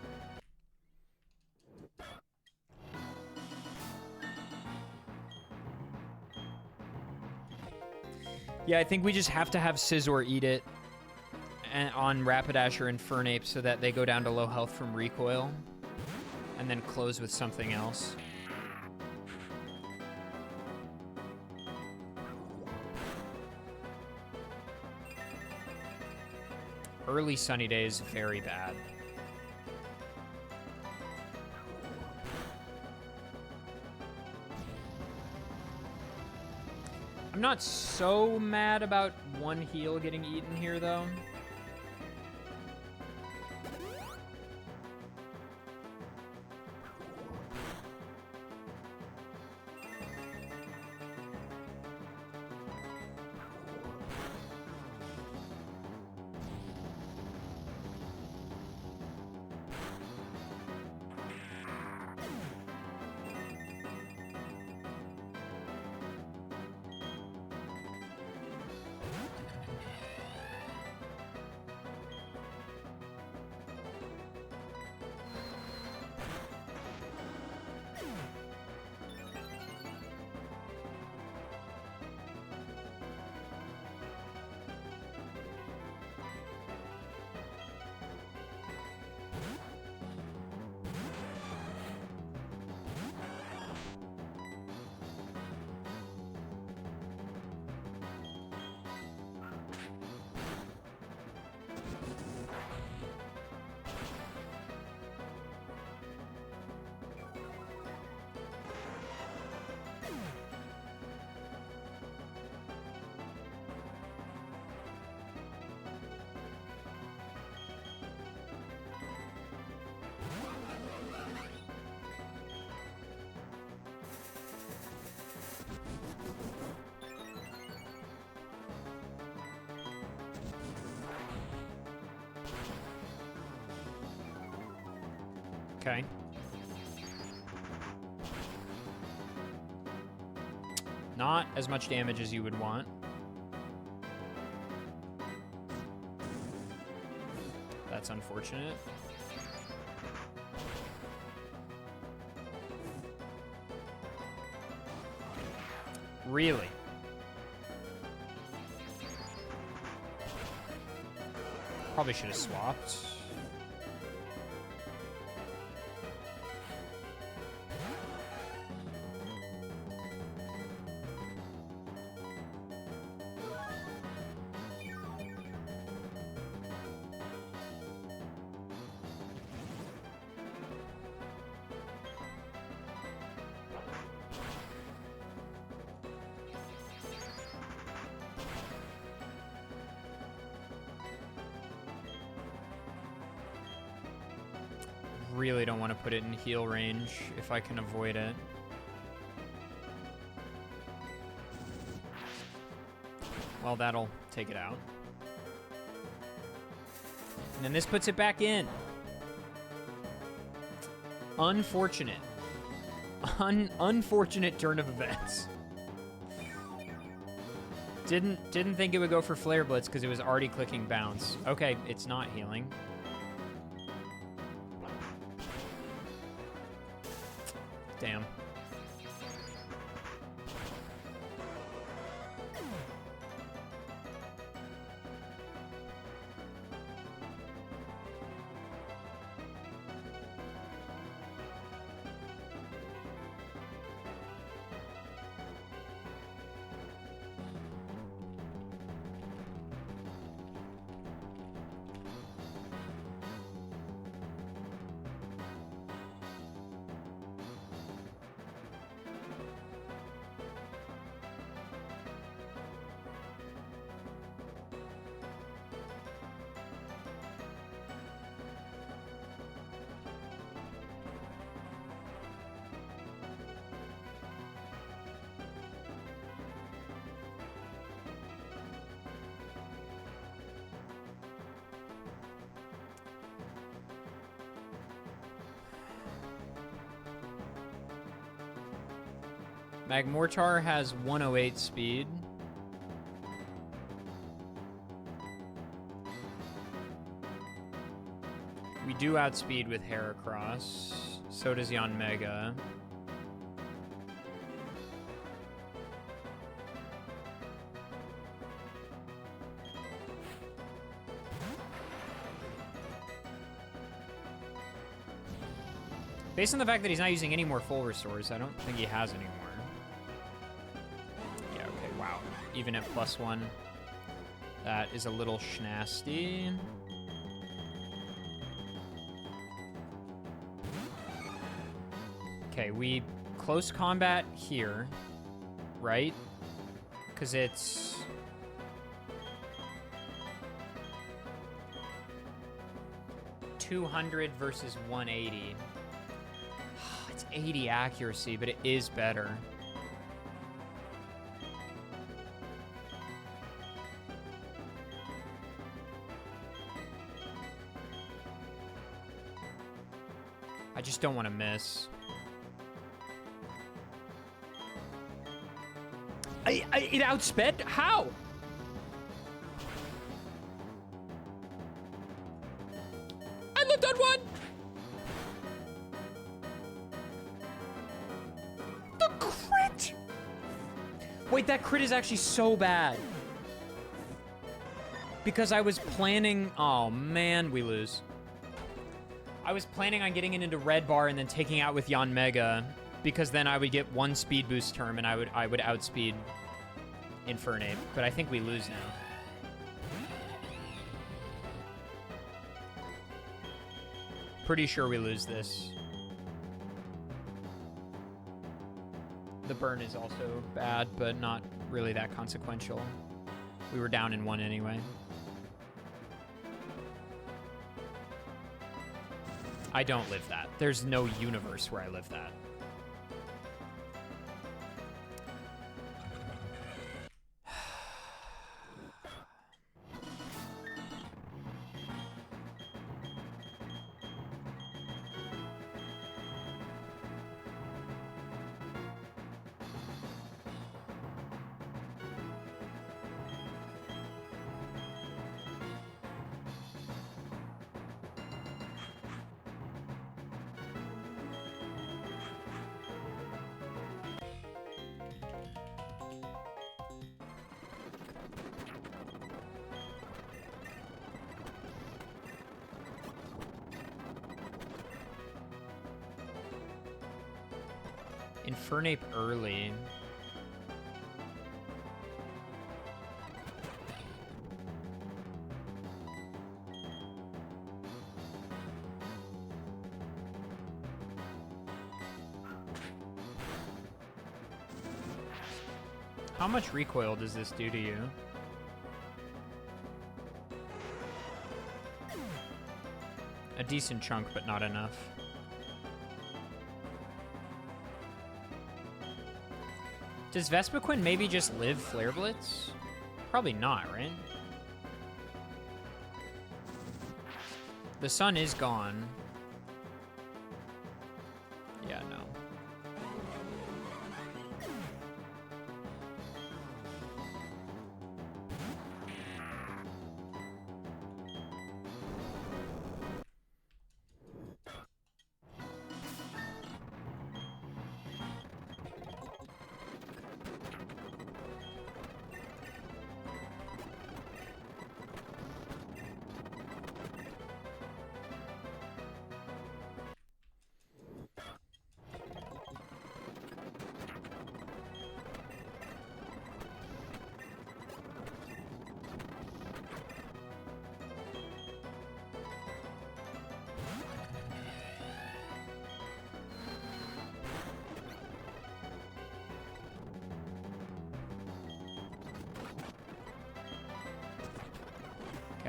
Yeah, I think we just have to have Scizor eat it on Rapidash or Infernape so that they go down to low health from recoil, and then close with something else. Early Sunny Days, very bad. I'm not so mad about one heal getting eaten here, though. Okay. Not as much damage as you would want. That's unfortunate. Really? Probably should have swapped. Really don't want to put it in heal range if I can avoid it. Well, that'll take it out. And then this puts it back in. Unfortunate. Unfortunate turn of events. Didn't think it would go for Flare Blitz because it was already clicking bounce. Okay, it's not healing. Damn. Magmortar has 108 speed. We do outspeed with Heracross. So does Yanmega. Based on the fact that he's not using any more full restores, I don't think he has any more. Yeah, okay, wow. Even at +1, that is a little schnasty. Okay, we close combat here, right? Because it's... $200 versus 180. It's 80 accuracy, but it is better. I just don't want to miss. It outsped? How? I lived on one! The crit! Wait, that crit is actually so bad. Because I was planning... Oh, man, we lose. I was planning on getting it into red bar and then taking out with Yanmega, because then I would get one speed boost term and I would outspeed Infernape, but I think we lose now. Pretty sure we lose this. The burn is also bad, but not really that consequential. We were down in one anyway. I don't live that. There's no universe where I live that. Infernape early. How much recoil does this do to you? A decent chunk, but not enough. Does Vespiquen maybe just live Flare Blitz? Probably not, right? The sun is gone. Yeah, no.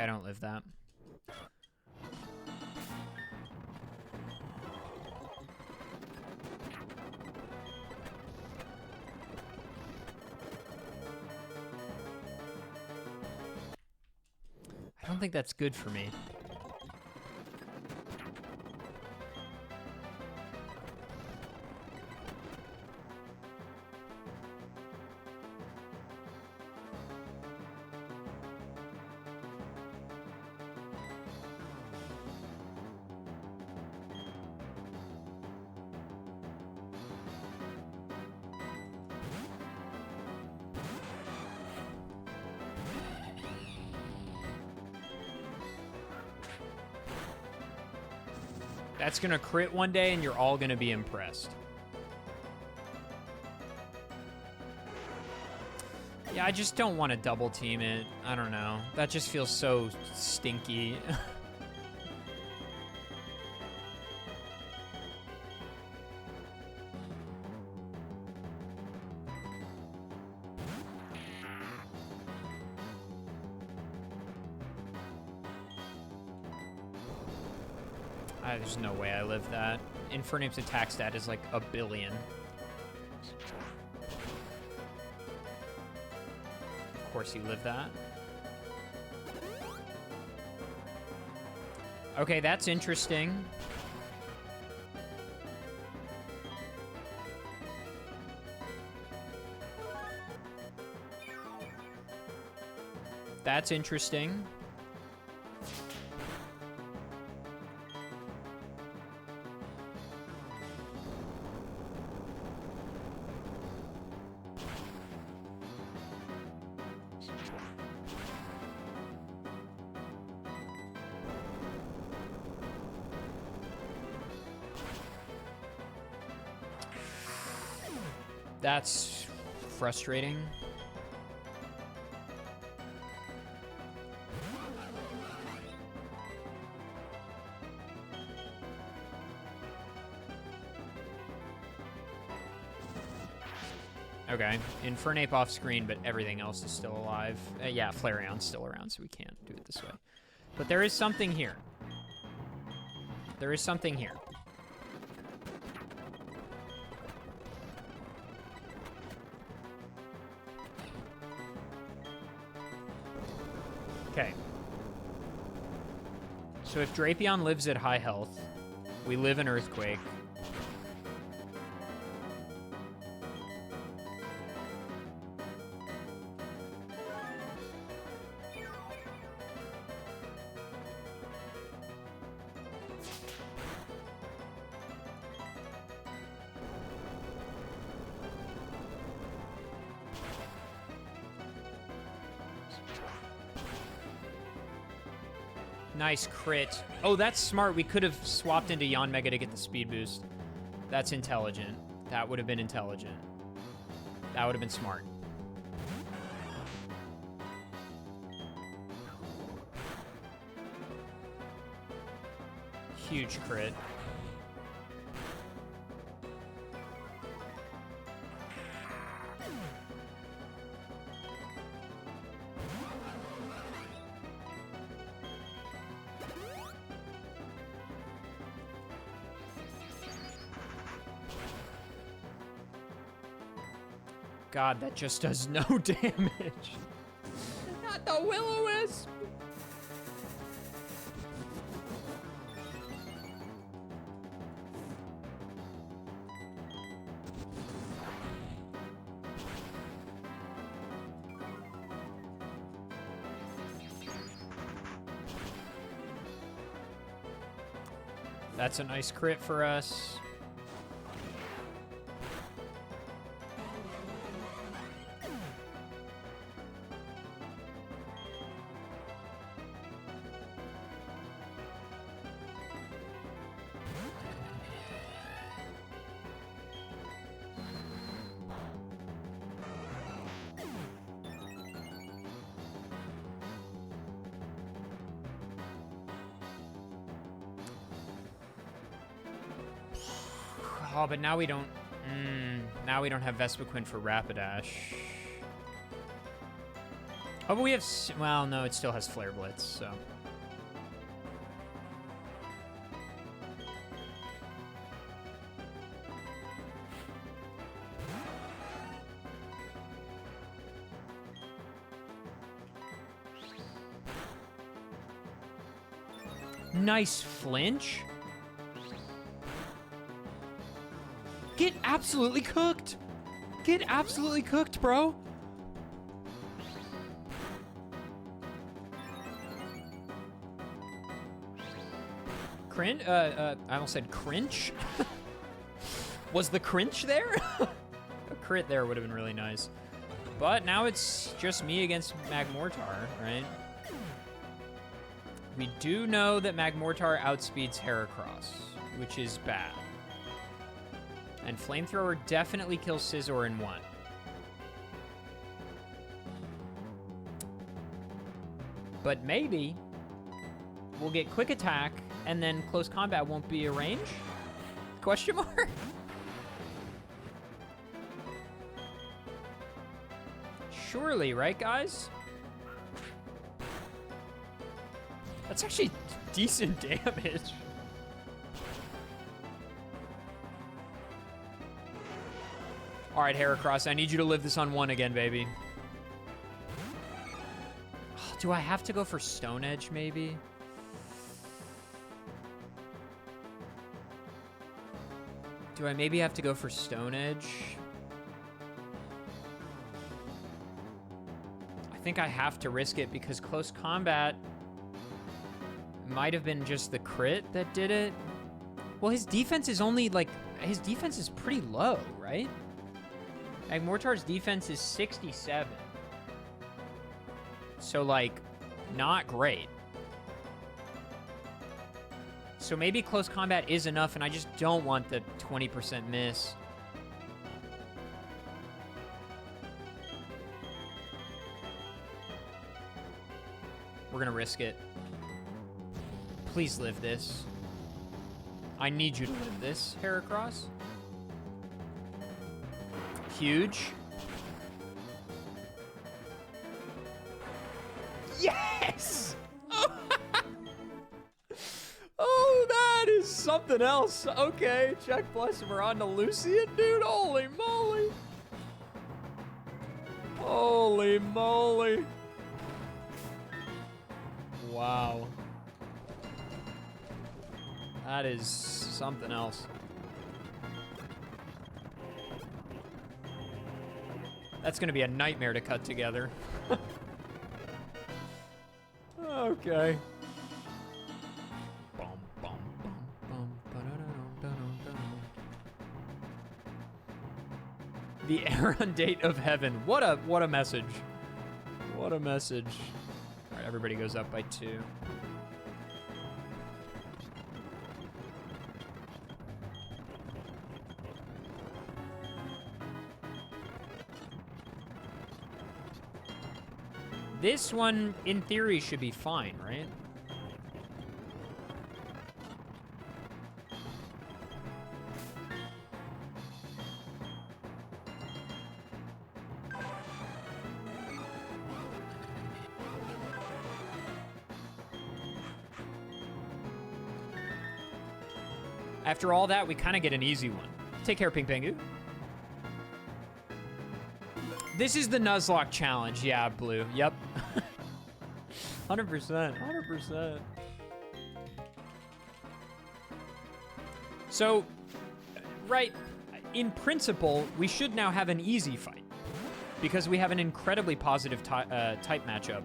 Okay, I don't live that. I don't think that's good for me. That's gonna crit one day and you're all gonna be impressed. Yeah, I just don't want to double team it. I don't know. That just feels so stinky. There's no way I live that. Infernape's attack stat is like 1 billion. Of course you live that. Okay, that's interesting. That's interesting. That's frustrating. Okay, Infernape off screen, but everything else is still alive. Yeah, Flareon's still around, so we can't do it this way. But there is something here. There is something here. Okay. So if Drapion lives at high health, we live in Earthquake. Nice crit. Oh, that's smart. We could have swapped into Yanmega to get the speed boost. That's intelligent. That would have been intelligent. That would have been smart. Huge crit. God, that just does no damage. Not the Will-O-Wisp. That's a nice crit for us. Oh, but now we don't... now we don't have Vespiquen for Rapidash. Oh, but we have... Well, no, it still has Flare Blitz, so... Nice flinch. Get absolutely cooked. Get absolutely cooked, bro. I almost said cringe. Was the cringe there? A crit there would have been really nice. But now it's just me against Magmortar, right? We do know that Magmortar outspeeds Heracross, which is bad. And Flamethrower definitely kills Scizor in one. But maybe we'll get Quick Attack, and then Close Combat won't be a range? Question mark? Surely, right, guys? That's actually decent damage. All right, Heracross, I need you to live this on one again, baby. Oh, do I have to go for Stone Edge, maybe? Do I maybe have to go for Stone Edge? I think I have to risk it because Close Combat might have been just the crit that did it. Well, his defense is only like, his defense is pretty low, right? Magmortar's defense is 67. So like, not great. So maybe Close Combat is enough and I just don't want the 20% miss. We're gonna risk it. Please live this. I need you to live this, Heracross. Huge. Yes! Oh, that is something else. Okay, check plus. We're on to Lucian, dude. Holy moly. Holy moly. Wow. That is something else. That's gonna be a nightmare to cut together. Okay. The Arundate of Heaven. What a message. What a message. All right, everybody goes up by 2. This one, in theory, should be fine, right? After all that, we kind of get an easy one. Take care, Ping Pengu. This is the Nuzlocke challenge. Yeah, Blue. Yep. 100%. 100%. So, right, in principle, we should now have an easy fight because we have an incredibly positive type matchup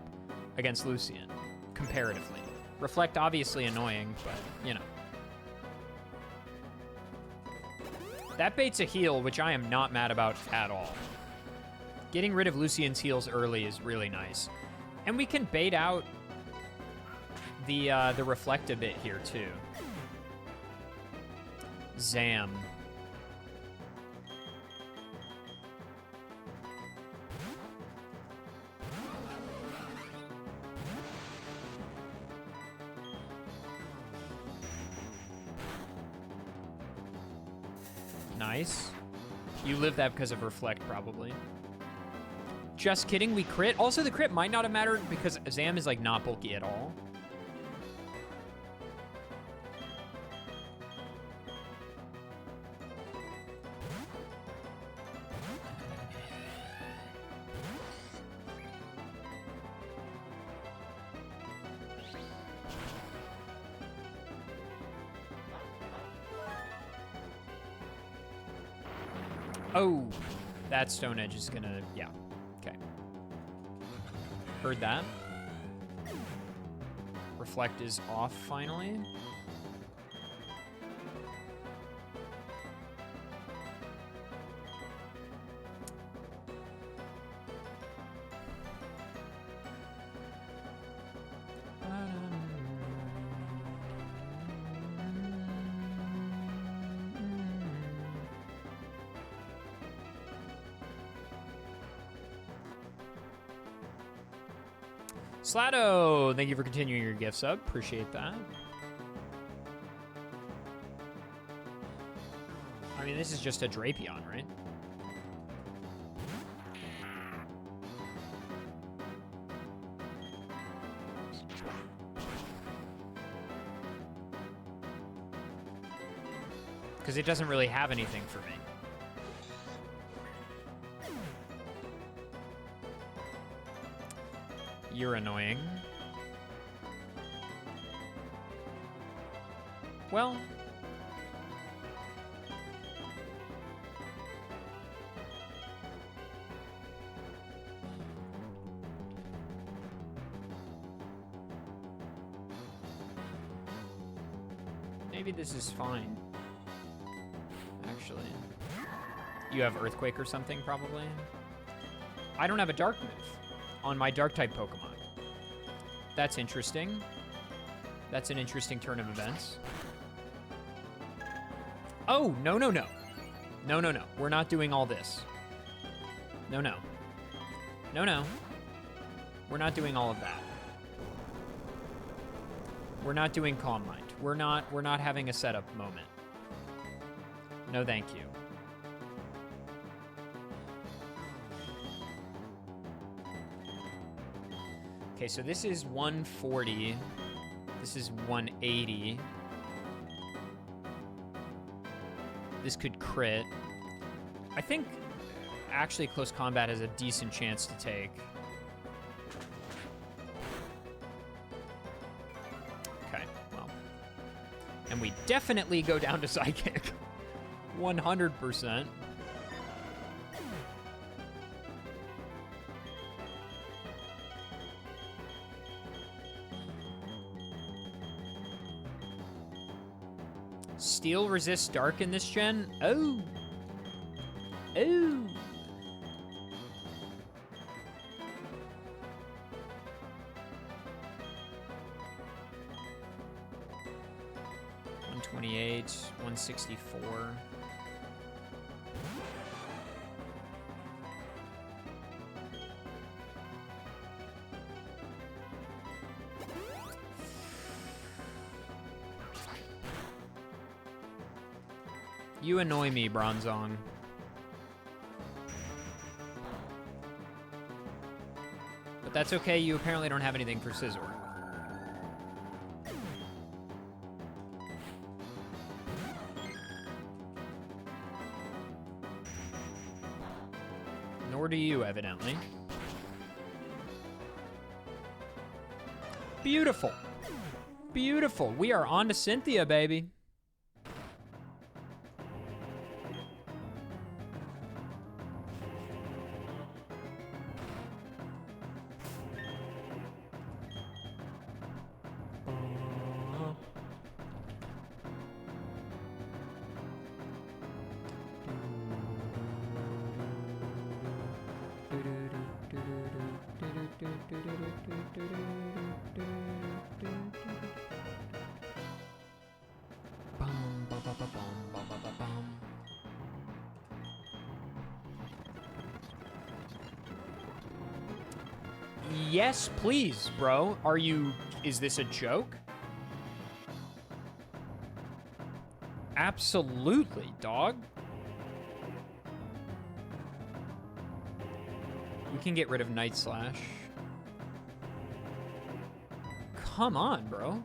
against Lucian, comparatively. Reflect, obviously annoying, but, you know. That baits a heal, which I am not mad about at all. Getting rid of Lucian's heals early is really nice. And we can bait out the reflect a bit here, too. Zam. Nice. You live that because of reflect, probably. Just kidding, we crit. Also, the crit might not have mattered because Zam is, like, not bulky at all. Oh, that Stone Edge is gonna, yeah, okay. Heard that. Reflect is off finally. Slato, thank you for continuing your gift sub. Appreciate that. I mean, this is just a Drapion, right? Because it doesn't really have anything for me. You're annoying. Well. Maybe this is fine. Actually. You have Earthquake or something, probably? I don't have a Dark move on my Dark-type Pokemon. That's interesting. That's an interesting turn of events. Oh, no, no, no. No, no, no. We're not doing all this. No, no. No, no. We're not doing all of that. We're not doing Calm Mind. We're not having a setup moment. No, thank you. Okay, so this is 140. This is 180. This could crit. I think actually close combat has a decent chance to take. Okay, well. And we definitely go down to Psychic. 100%. Steel resists dark in this gen? Oh. Oh. $128, $164. You annoy me, Bronzong. But that's okay, you apparently don't have anything for Scizor. Nor do you, evidently. Beautiful. Beautiful. We are on to Cynthia, baby. Yes, please, bro. Is this a joke? Absolutely, dog. We can get rid of Night Slash. Come on, bro.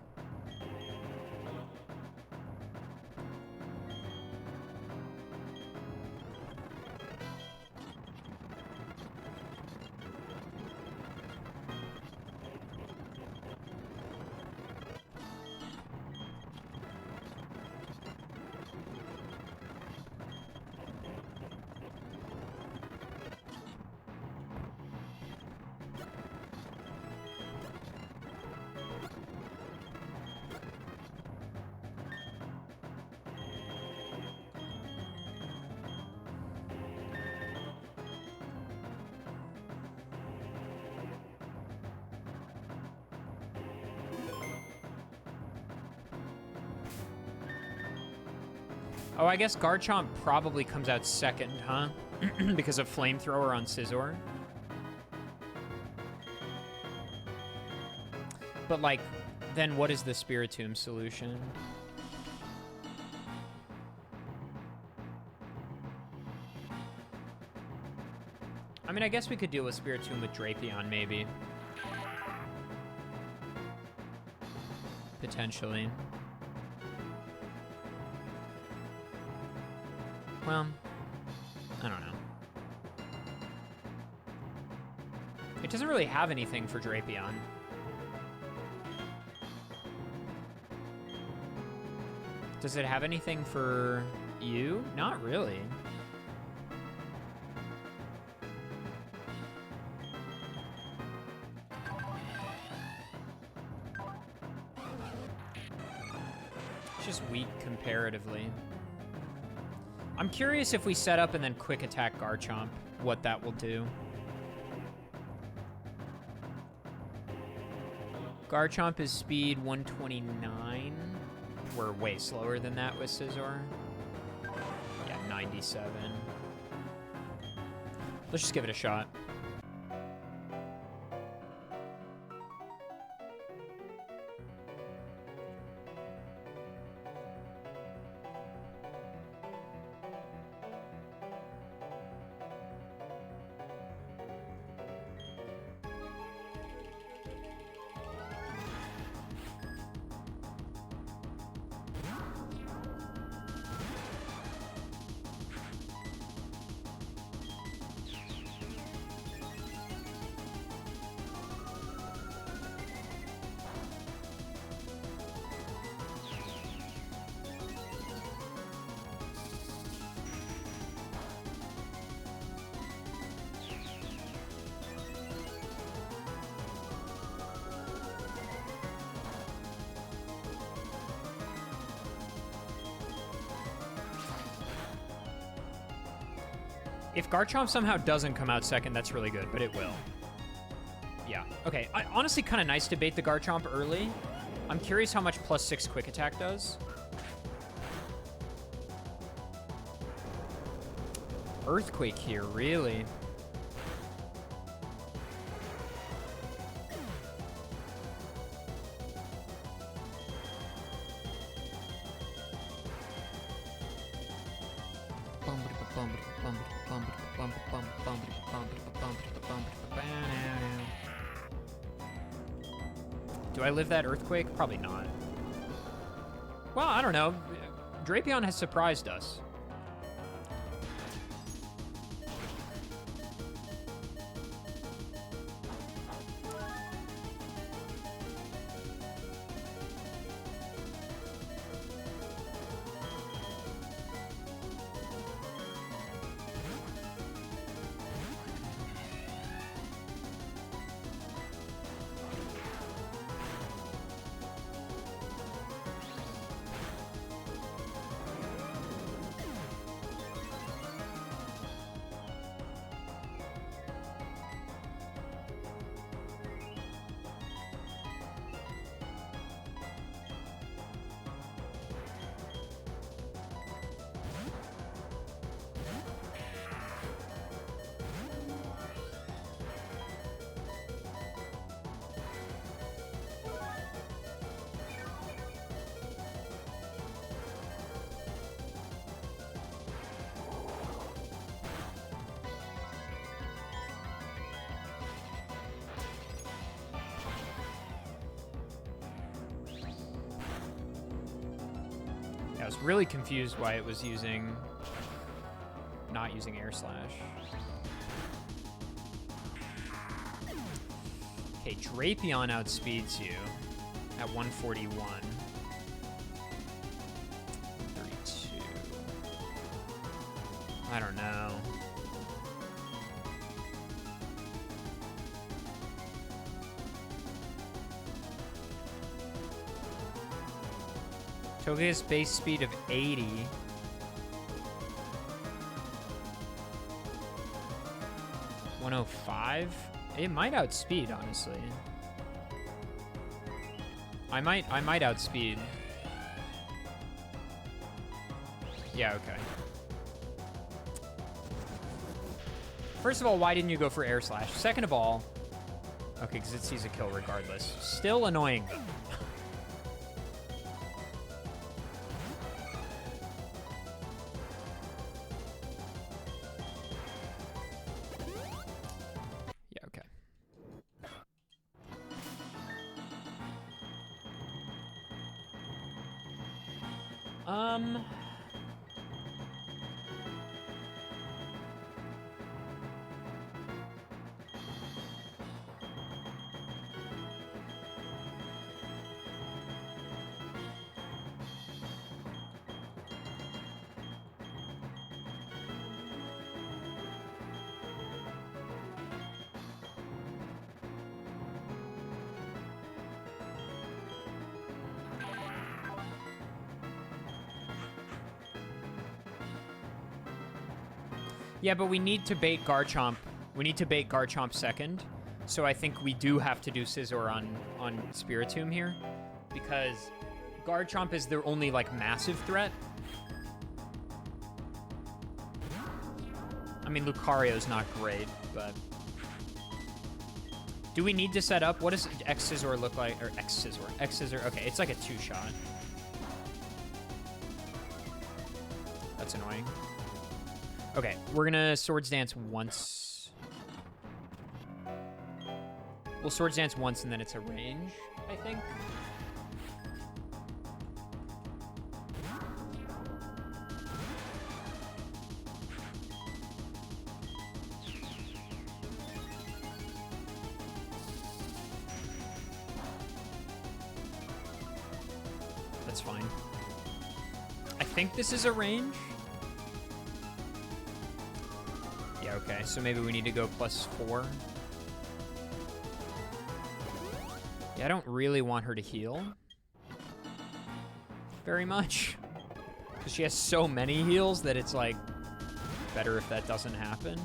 Oh, I guess Garchomp probably comes out second, huh? Because of Flamethrower on Scizor. But, like, then what is the Spiritomb solution? I mean, I guess we could deal with Spiritomb with Drapion, maybe. Potentially. Well, I don't know. It doesn't really have anything for Drapion. Does it have anything for you? Not really. It's just weak comparatively. I'm curious if we set up and then quick attack Garchomp, what that will do. Garchomp is speed 129. We're way slower than that with Scizor. Yeah, 97. Let's just give it a shot. If Garchomp somehow doesn't come out second, that's really good, but it will. Yeah, okay. Honestly, kind of nice to bait the Garchomp early. I'm curious how much +6 quick attack does. Earthquake here, really? Do I live that Earthquake? Probably not. Well, I don't know. Drapion has surprised us. was really confused why it was not using air slash. Okay, Drapion outspeeds you at 141. 132. I don't know. Toge's base speed of 80. $105? It might outspeed, honestly. I might outspeed. Yeah, okay. First of all, why didn't you go for air slash? Second of all, okay, because it sees a kill regardless. Still annoying. Yeah, but we need to bait Garchomp. We need to bait Garchomp second. So I think we do have to do Scizor on Spiritomb here. Because Garchomp is their only, like, massive threat. I mean, Lucario's not great, but... Do we need to set up? What does X-Scizor look like? Or X-Scizor. X-Scizor. Okay, it's like a two-shot. That's annoying. Okay, we're gonna Swords Dance once. We'll Swords Dance once and then it's a range, I think. That's fine. I think this is a range. Okay, so maybe we need to go +4. Yeah, I don't really want her to heal very much. Because she has so many heals that it's, like, better if that doesn't happen.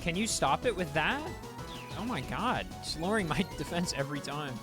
Can you stop it with that? Oh my god, it's lowering my defense every time.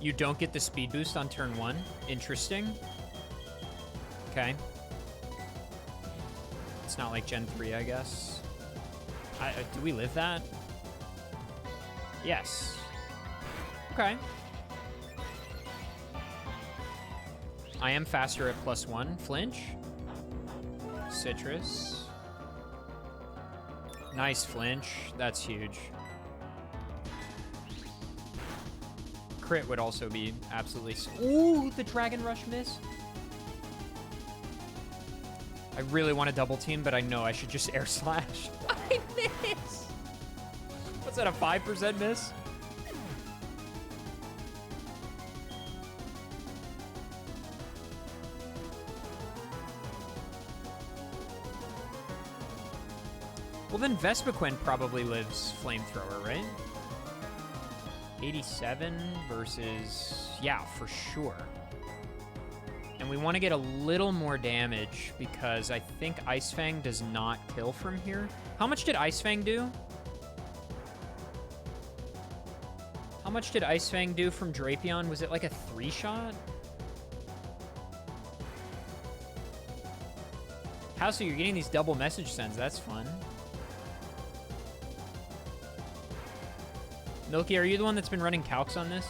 You don't get the speed boost on turn 1. Interesting. Okay. It's not like Gen 3, I guess. Do we live that? Yes. Okay. I am faster at +1. Flinch. Citrus. Nice flinch. That's huge. Crit would also be absolutely... Ooh, the Dragon Rush miss. I really want to double team, but I know I should just air slash. I miss. What's that, a 5% miss? Well, then Vespiquen probably lives Flamethrower, right? 87 versus... Yeah, for sure. And we want to get a little more damage because I think Ice Fang does not kill from here. How much did Ice Fang do? How much did Ice Fang do from Drapion? Was it like a 3-shot? How so you're getting these double message sends? That's fun. Milky, are you the one that's been running calcs on this?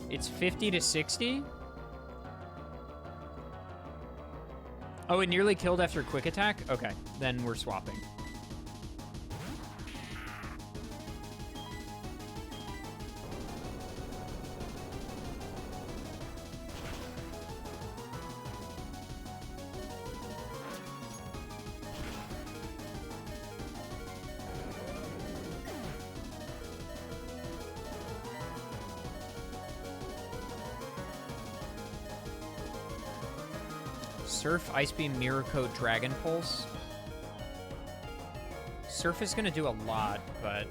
It's 50 to 60. Oh, it nearly killed after quick attack? Okay, then we're swapping. Surf, Ice Beam, Mirror Coat, Dragon Pulse. Surf is going to do a lot, but...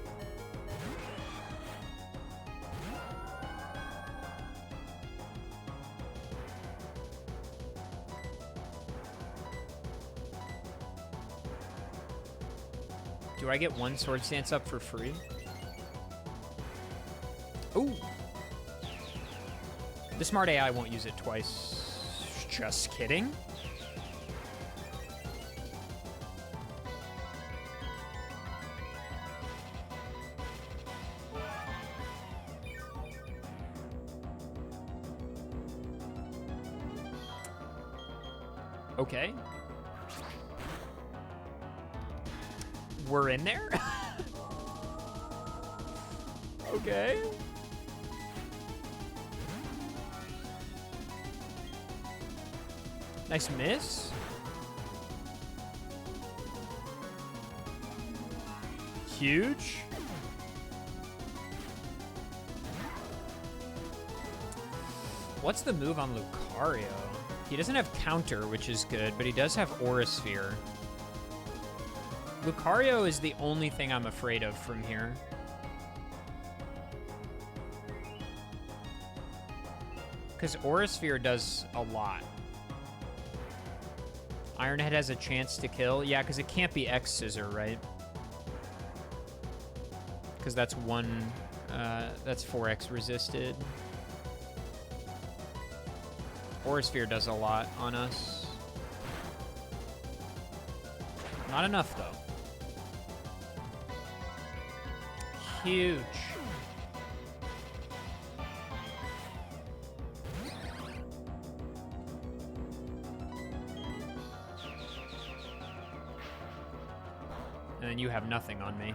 Do I get one Sword Stance up for free? Ooh! The smart AI won't use it twice. Just kidding. Okay. We're in there? Okay. Nice miss. Huge. What's the move on Lucario? He doesn't have counter, which is good, but he does have Aura Sphere. Lucario is the only thing I'm afraid of from here. Because Aura Sphere does a lot. Iron Head has a chance to kill. Yeah, because it can't be X Scissor, right? Because that's that's 4X resisted. Aura Sphere does a lot on us. Not enough, though. Huge. And then you have nothing on me.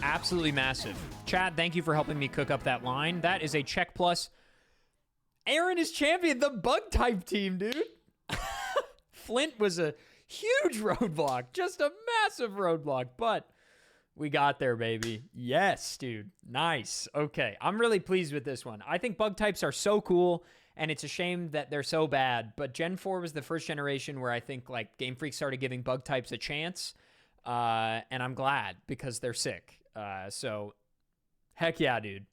Absolutely massive. Chad, thank you for helping me cook up that line. That is a check plus. Aaron is champion the bug type team, dude. Flint was a huge roadblock, just a massive roadblock, but we got there, baby. Yes, dude. Nice. Okay, I'm really pleased with this one. I think bug types are so cool, and it's a shame that they're so bad, but Gen 4 was the first generation where I think like Game Freak started giving bug types a chance, and I'm glad because they're sick. So, heck yeah, dude.